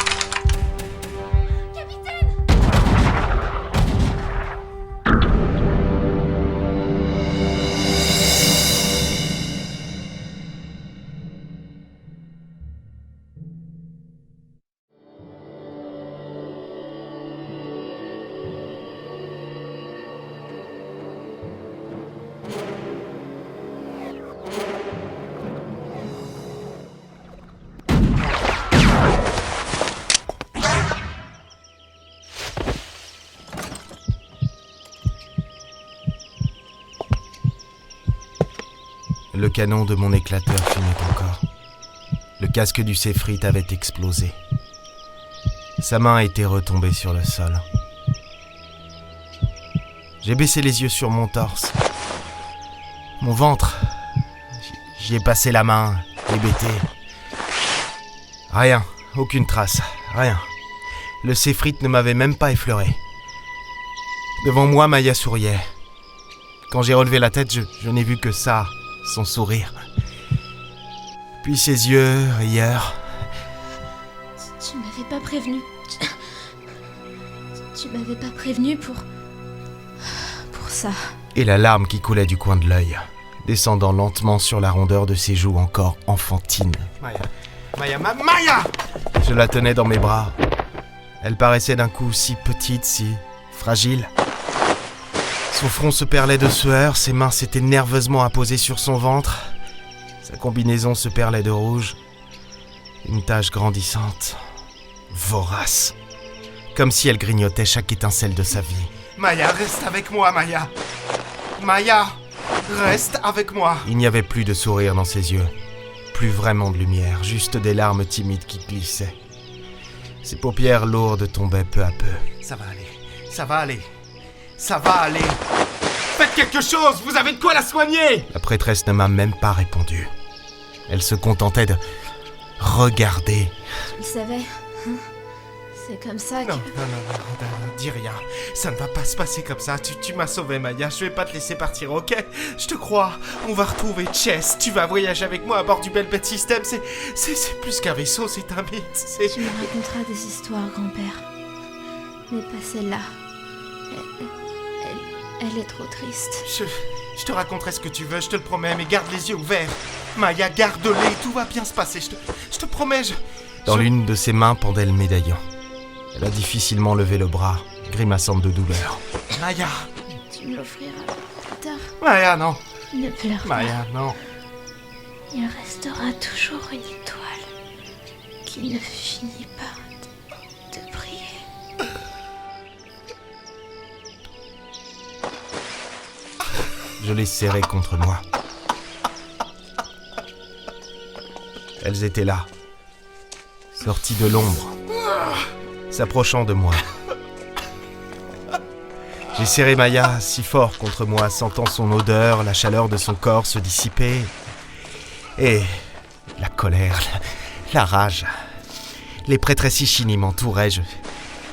Le canon de mon éclateur fumait encore. Le casque du Séphrite avait explosé. Sa main était retombée sur le sol. J'ai baissé les yeux sur mon torse. Mon ventre. J'y ai passé la main, hébété. Rien, aucune trace, rien. Le Séphrite ne m'avait même pas effleuré. Devant moi, Maya souriait. Quand j'ai relevé la tête, je n'ai vu que ça. Son sourire. Puis ses yeux, rieurs. Tu m'avais pas prévenu. Tu m'avais pas prévenu pour ça. Et la larme qui coulait du coin de l'œil, descendant lentement sur la rondeur de ses joues encore enfantines. Maya! Je la tenais dans mes bras. Elle paraissait d'un coup si petite, si fragile. Son front se perlait de sueur, ses mains s'étaient nerveusement apposées sur son ventre. Sa combinaison se perlait de rouge. Une tache grandissante, vorace, comme si elle grignotait chaque étincelle de sa vie. Maya, reste avec moi, Maya! Maya, reste avec moi! Il n'y avait plus de sourire dans ses yeux, plus vraiment de lumière, juste des larmes timides qui glissaient. Ses paupières lourdes tombaient peu à peu. Ça va aller. Faites quelque chose, vous avez de quoi la soigner! La prêtresse ne m'a même pas répondu. Elle se contentait de regarder. Tu le savais, hein? C'est comme ça que... Non, dis rien. Ça ne va pas se passer comme ça. Tu m'as sauvé, Maya. Je vais pas te laisser partir, ok? Je te crois. On va retrouver Chess. Tu vas voyager avec moi à bord du Belbet System. C'est plus qu'un vaisseau, c'est un mythe. Tu me raconteras des histoires, grand-père. Mais pas celle-là. Elle est trop triste. Je te raconterai ce que tu veux, je te le promets, mais garde les yeux ouverts. Maya, garde-les, tout va bien se passer, je te promets, Dans l'une de ses mains pendait le médaillon. Elle a difficilement levé le bras, grimaçante de douleur. Maya! Tu me l'offriras plus tard. Maya, non! Ne pleure pas. Maya, non! Il restera toujours une étoile qui ne finit pas de briller. Je les serrais contre moi. Elles étaient là, sorties de l'ombre, s'approchant de moi. J'ai serré Maya si fort contre moi, sentant son odeur, la chaleur de son corps se dissiper. Et La colère, la rage. Les prêtresses Ishini m'entouraient.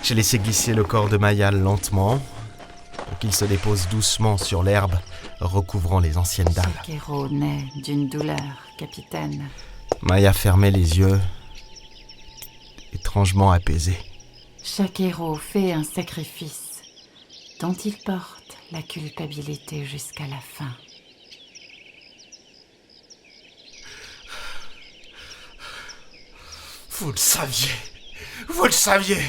J'ai laissé glisser le corps de Maya lentement, pour qu'il se dépose doucement sur l'herbe, recouvrant les anciennes dalles. Chaque héros naît d'une douleur, capitaine. Maya fermait les yeux, étrangement apaisée. Chaque héros fait un sacrifice dont il porte la culpabilité jusqu'à la fin. Vous le saviez. Vous le saviez.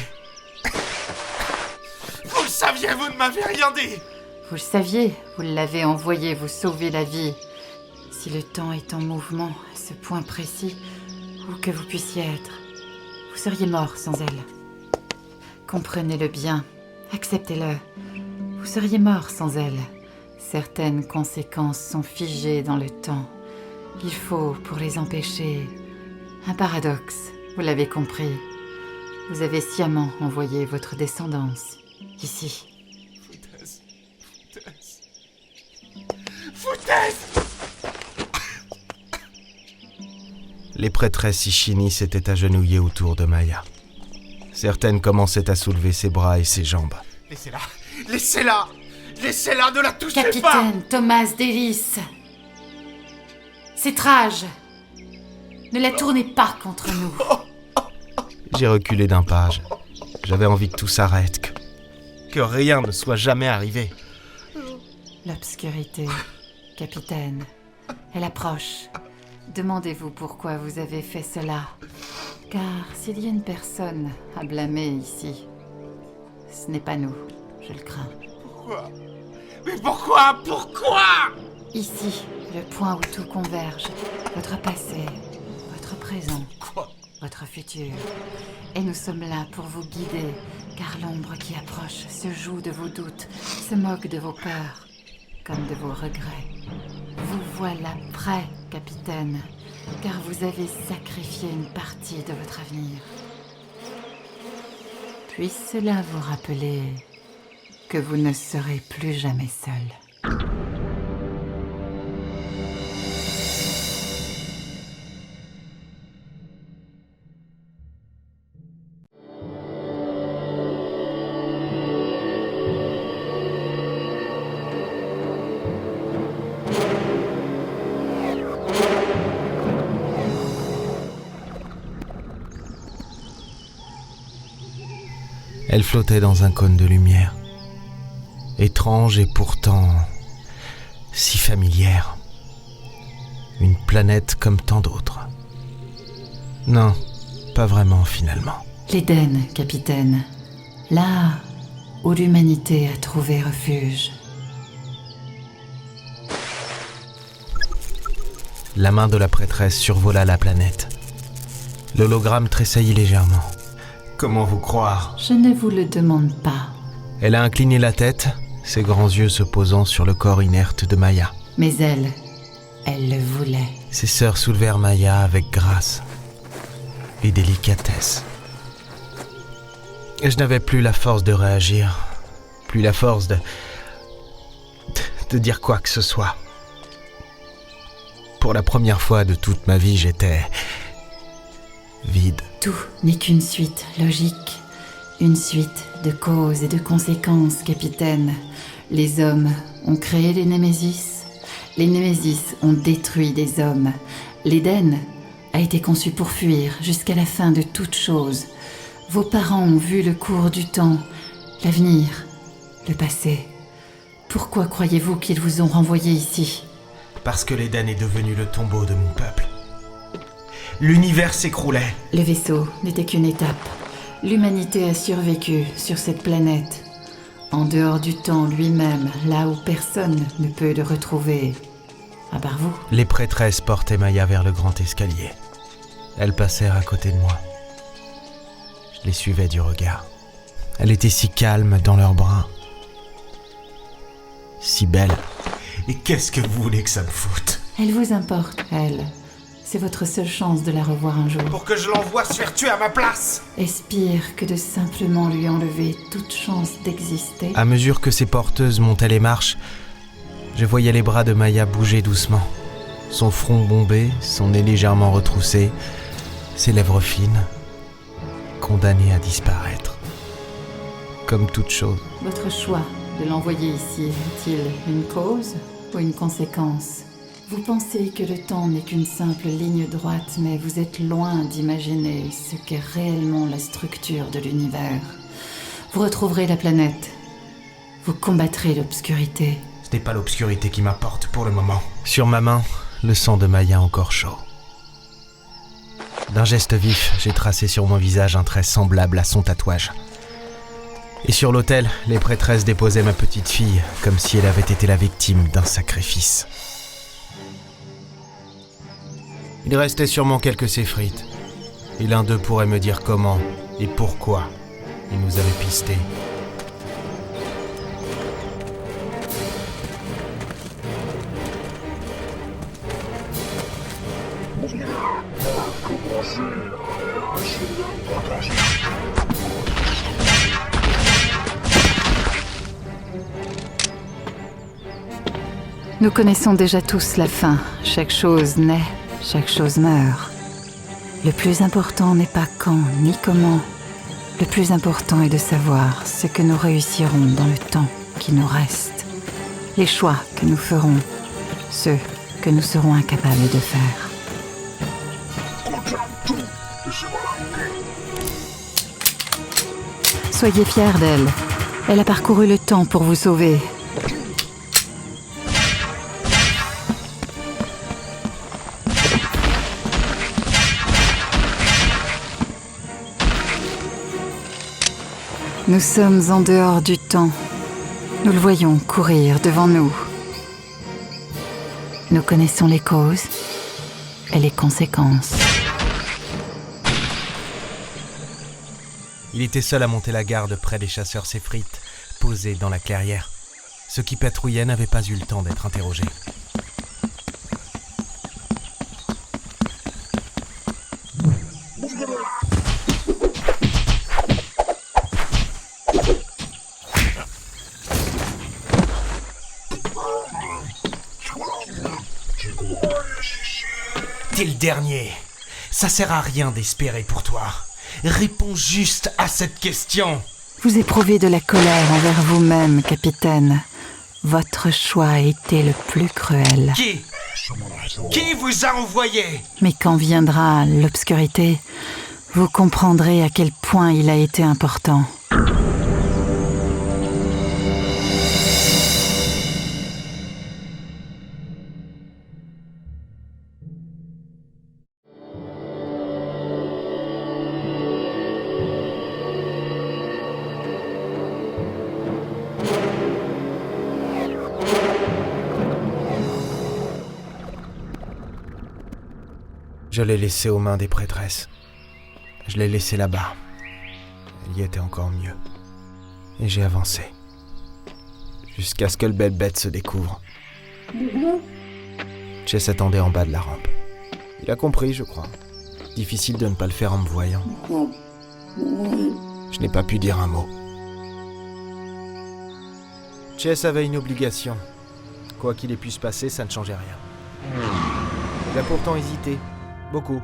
Vous le saviez, vous ne m'avez rien dit. Vous le saviez, vous l'avez envoyé vous sauver la vie. Si le temps est en mouvement à ce point précis, où que vous puissiez être, vous seriez mort sans elle. Comprenez-le bien, acceptez-le. Vous seriez mort sans elle. Certaines conséquences sont figées dans le temps. Il faut, pour les empêcher, un paradoxe, vous l'avez compris. Vous avez sciemment envoyé votre descendance ici. Foutaise. Les prêtresses Ishini s'étaient agenouillées autour de Maya. Certaines commençaient à soulever ses bras et ses jambes. Laissez-la. Laissez-la. Laissez-la, ne la touchez pas. Capitaine Thomas Delis. C'est rage. Ne la tournez pas contre nous. J'ai reculé d'un pas. J'avais envie que tout s'arrête, que rien ne soit jamais arrivé. L'obscurité, capitaine, elle approche. Demandez-vous pourquoi vous avez fait cela. Car s'il y a une personne à blâmer ici, ce n'est pas nous, je le crains. Pourquoi ? Mais pourquoi ? Pourquoi ? Ici, le point où tout converge. Votre passé, votre présent, votre futur. Et nous sommes là pour vous guider, car l'ombre qui approche se joue de vos doutes, se moque de vos peurs, comme de vos regrets. Vous voilà prêt, capitaine, car vous avez sacrifié une partie de votre avenir. Puisse cela vous rappeler que vous ne serez plus jamais seul. Elle flottait dans un cône de lumière, étrange et pourtant si familière. Une planète comme tant d'autres. Non, pas vraiment finalement. L'Éden, capitaine. Là où l'humanité a trouvé refuge. La main de la prêtresse survola la planète. L'hologramme tressaillit légèrement. Comment vous croire ? Je ne vous le demande pas. Elle a incliné la tête, ses grands yeux se posant sur le corps inerte de Maya. Mais elle le voulait. Ses sœurs soulevèrent Maya avec grâce et délicatesse. Et je n'avais plus la force de réagir, plus la force de dire quoi que ce soit. Pour la première fois de toute ma vie, j'étais vide. Tout n'est qu'une suite logique, une suite de causes et de conséquences, capitaine. Les hommes ont créé les Némésis ont détruit des hommes. L'Éden a été conçu pour fuir jusqu'à la fin de toute chose. Vos parents ont vu le cours du temps, l'avenir, le passé. Pourquoi croyez-vous qu'ils vous ont renvoyé ici ? Parce que l'Éden est devenu le tombeau de mon peuple. L'univers s'écroulait. Le vaisseau n'était qu'une étape. L'humanité a survécu sur cette planète. En dehors du temps lui-même, là où personne ne peut le retrouver. À part vous. Les prêtresses portaient Maya vers le grand escalier. Elles passèrent à côté de moi. Je les suivais du regard. Elle était si calme dans leurs bras. Si belle. Et qu'est-ce que vous voulez que ça me foute ? Elle vous importe, elle. C'est votre seule chance de la revoir un jour. Pour que je l'envoie se faire tuer à ma place ? Est-ce pire que de simplement lui enlever toute chance d'exister ? À mesure que ces porteuses montaient les marches, je voyais les bras de Maya bouger doucement. Son front bombé, son nez légèrement retroussé, ses lèvres fines, condamnées à disparaître. Comme toute chose. Votre choix de l'envoyer ici est-il une cause ou une conséquence? Vous pensez que le temps n'est qu'une simple ligne droite, mais vous êtes loin d'imaginer ce qu'est réellement la structure de l'univers. Vous retrouverez la planète. Vous combattrez l'obscurité. Ce n'est pas l'obscurité qui m'importe pour le moment. Sur ma main, le sang de Maya encore chaud. D'un geste vif, j'ai tracé sur mon visage un trait semblable à son tatouage. Et sur l'autel, les prêtresses déposaient ma petite fille, comme si elle avait été la victime d'un sacrifice. Il restait sûrement quelques séphrites, et l'un d'eux pourrait me dire comment et pourquoi il nous avait pistés. Nous connaissons déjà tous la fin. Chaque chose naît, chaque chose meurt. Le plus important n'est pas quand ni comment. Le plus important est de savoir ce que nous réussirons dans le temps qui nous reste. Les choix que nous ferons, ceux que nous serons incapables de faire. Soyez fiers d'elle. Elle a parcouru le temps pour vous sauver. Nous sommes en dehors du temps. Nous le voyons courir devant nous. Nous connaissons les causes et les conséquences. Il était seul à monter la garde près des chasseurs séphrites, posés dans la clairière. Ceux qui patrouillaient n'avaient pas eu le temps d'être interrogés. T'es le dernier. Ça sert à rien d'espérer pour toi. Réponds juste à cette question. Vous éprouvez de la colère envers vous-même, capitaine. Votre choix a été le plus cruel. Qui vous a envoyé? Mais quand viendra l'obscurité, vous comprendrez à quel point il a été important. Je l'ai laissé aux mains des prêtresses. Je l'ai laissé là-bas. Il y était encore mieux. Et j'ai avancé. Jusqu'à ce que le belle bête se découvre. Chess attendait en bas de la rampe. Il a compris, je crois. Difficile de ne pas le faire en me voyant. Je n'ai pas pu dire un mot. Chess avait une obligation. Quoi qu'il ait pu se passer, ça ne changeait rien. Il a pourtant hésité. Beaucoup.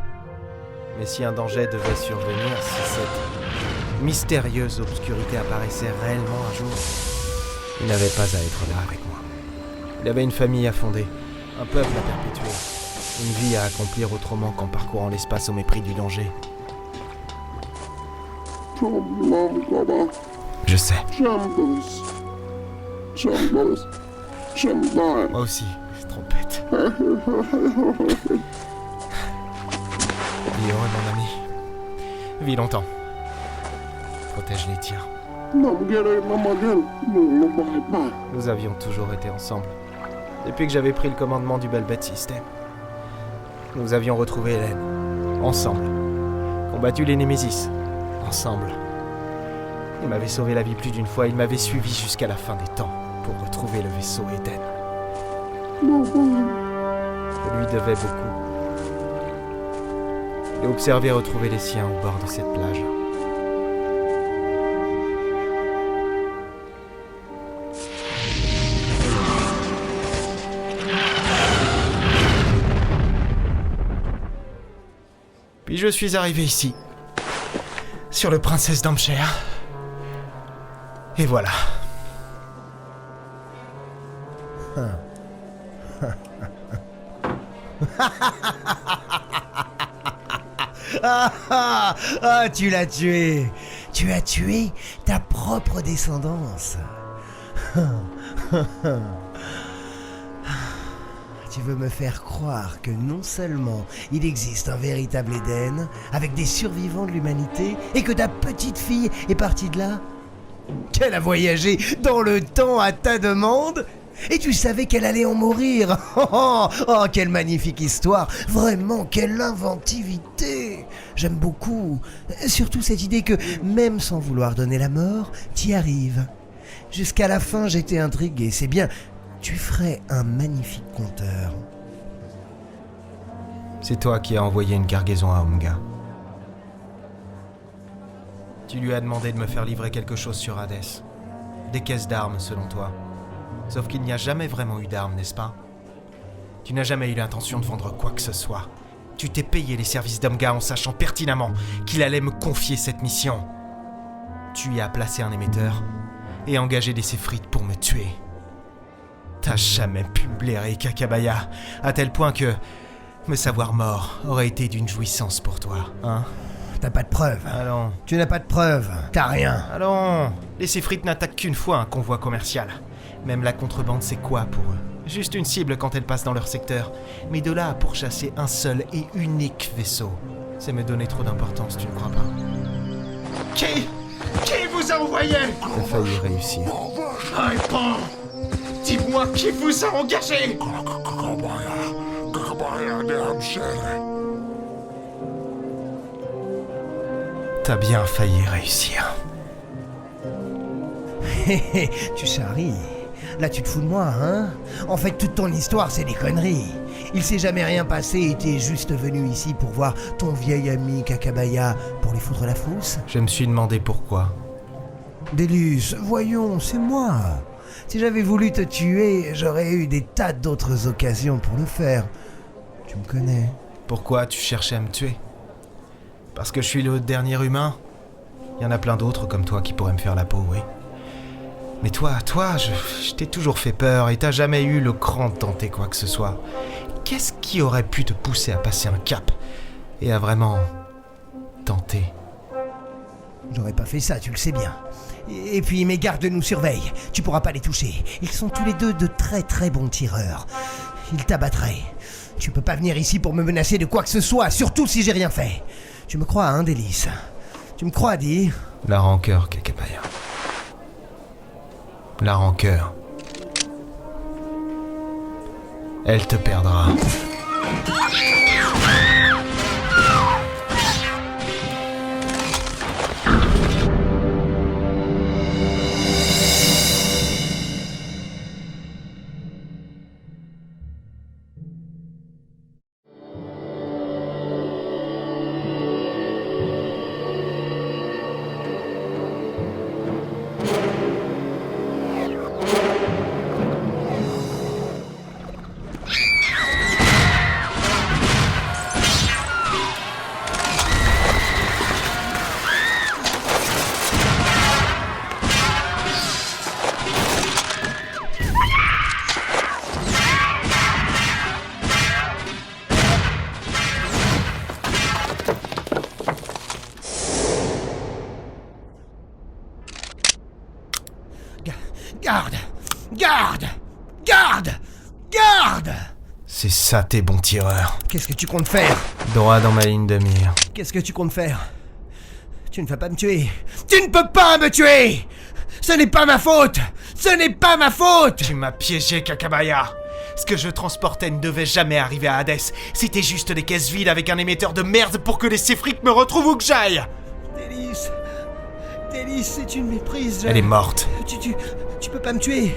Mais si un danger devait survenir, si cette mystérieuse obscurité apparaissait réellement un jour, il n'avait pas à être là avec moi. Il avait une famille à fonder, un peuple à perpétuer, une vie à accomplir autrement qu'en parcourant l'espace au mépris du danger. Je sais. Moi aussi, trompette. Vis heureux, mon ami. Vis longtemps. Protège les tiens. Nous avions toujours été ensemble. Depuis que j'avais pris le commandement du Belbet System. Nous avions retrouvé Hélène. Ensemble. Combattu les Némésis. Ensemble. Il m'avait sauvé la vie plus d'une fois. Il m'avait suivi jusqu'à la fin des temps pour retrouver le vaisseau Eden. Je lui devais beaucoup. Et observer retrouver les siens au bord de cette plage. Puis je suis arrivé ici, sur le Princesse Damcher. Et voilà. Ah, tu l'as tué. Tu as tué ta propre descendance. Tu veux me faire croire que non seulement il existe un véritable Éden avec des survivants de l'humanité et que ta petite fille est partie de là, qu'elle a voyagé dans le temps à ta demande et tu savais qu'elle allait en mourir. Oh, quelle magnifique histoire. Vraiment, quelle inventivité. J'aime beaucoup. Surtout cette idée que, même sans vouloir donner la mort, t'y arrives. Jusqu'à la fin, j'étais intrigué. C'est bien, tu ferais un magnifique conteur. C'est toi qui as envoyé une cargaison à Omega. Tu lui as demandé de me faire livrer quelque chose sur Hadès. Des caisses d'armes, selon toi. Sauf qu'il n'y a jamais vraiment eu d'armes, n'est-ce pas? Tu n'as jamais eu l'intention de vendre quoi que ce soit. Tu t'es payé les services d'Omega en sachant pertinemment qu'il allait me confier cette mission. Tu y as placé un émetteur et engagé des séphrites pour me tuer. T'as jamais pu me blairer, Kakabaya, à tel point que me savoir mort aurait été d'une jouissance pour toi, hein? T'as pas de preuves. Allons. Tu n'as pas de preuves. T'as rien. Allons. Les séphrites n'attaquent qu'une fois un convoi commercial. Même la contrebande, c'est quoi pour eux? Juste une cible quand elle passe dans leur secteur. Mais de là à pourchasser un seul et unique vaisseau, c'est me donner trop d'importance, tu ne crois pas? Qui vous a envoyé? T'as failli réussir. Réponds! Dis-moi qui vous a engagé? T'as bien failli réussir. Tu charries. Là, tu te fous de moi, hein? En fait, toute ton histoire, c'est des conneries. Il s'est jamais rien passé et t'es juste venu ici pour voir ton vieil ami Kakabaya pour lui foutre la frousse? Je me suis demandé pourquoi. Délus, voyons, c'est moi. Si j'avais voulu te tuer, j'aurais eu des tas d'autres occasions pour le faire. Tu me connais. Pourquoi tu cherchais à me tuer? Parce que je suis le dernier humain? Il y en a plein d'autres comme toi qui pourraient me faire la peau, oui. Mais toi, je t'ai toujours fait peur et t'as jamais eu le cran de tenter quoi que ce soit. Qu'est-ce qui aurait pu te pousser à passer un cap et à vraiment tenter? J'aurais pas fait ça, tu le sais bien. Et puis mes gardes nous surveillent. Tu pourras pas les toucher. Ils sont tous les deux de très très bons tireurs. Ils t'abattraient. Tu peux pas venir ici pour me menacer de quoi que ce soit, surtout si j'ai rien fait. Tu me crois, hein, Délice? Tu me crois, dis? La rancœur, Kakabaya. La rancœur. Elle te perdra. Garde! Garde! Garde! Garde! C'est ça tes bons tireurs. Qu'est-ce que tu comptes faire? Droit dans ma ligne de mire. Qu'est-ce que tu comptes faire? Tu ne vas pas me tuer. Tu ne peux pas me tuer! Ce n'est pas ma faute! Ce n'est pas ma faute! Tu m'as piégé, Kakabaya. Ce que je transportais ne devait jamais arriver à Hadès. C'était juste des caisses vides avec un émetteur de merde pour que les séphrites me retrouvent où que j'aille. Délice, c'est une méprise. Elle est morte. Tu peux pas me tuer.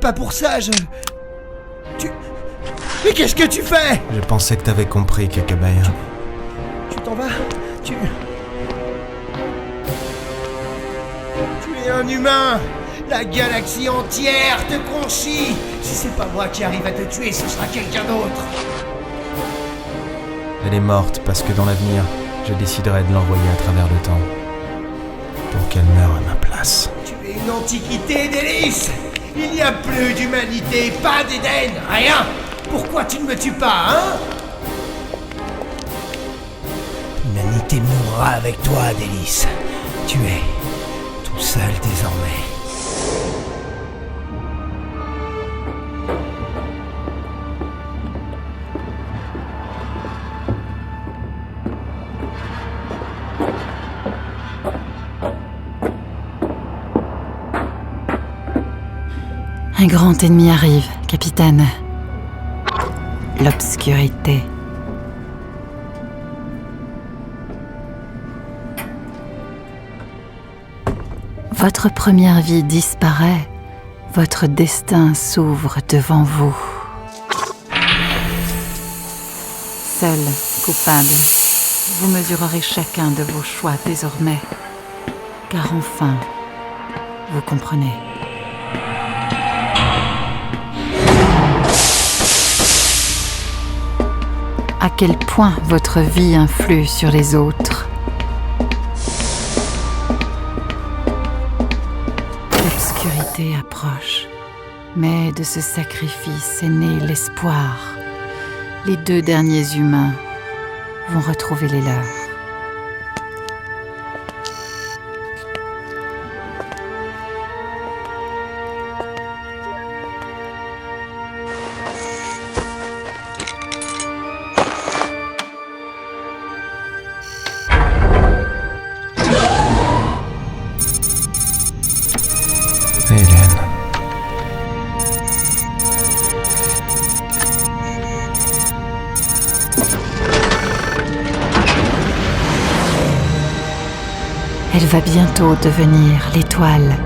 Pas pour ça, Mais qu'est-ce que tu fais? Je pensais que t'avais compris, Kakabaya. Tu t'en vas? Tu es un humain. La galaxie entière te conchit. Si c'est pas moi qui arrive à te tuer, ce sera quelqu'un d'autre. Elle est morte parce que dans l'avenir, je déciderai de l'envoyer à travers le temps. Pour qu'elle meure à ma place. Tu es une antiquité, Délice. Il n'y a plus d'humanité, pas d'Éden, rien. Pourquoi tu ne me tues pas, hein? L'humanité mourra avec toi, Délice. Tu es tout seul désormais. Un grand ennemi arrive, capitaine. L'obscurité. Votre première vie disparaît. Votre destin s'ouvre devant vous. Seul, coupable, vous mesurerez chacun de vos choix désormais. Car enfin, vous comprenez. À quel point votre vie influe sur les autres. L'obscurité approche, mais de ce sacrifice est né l'espoir. Les 2 derniers humains vont retrouver les leurs. Hélène. Elle va bientôt devenir l'étoile,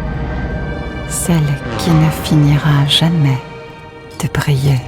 celle qui ne finira jamais de briller.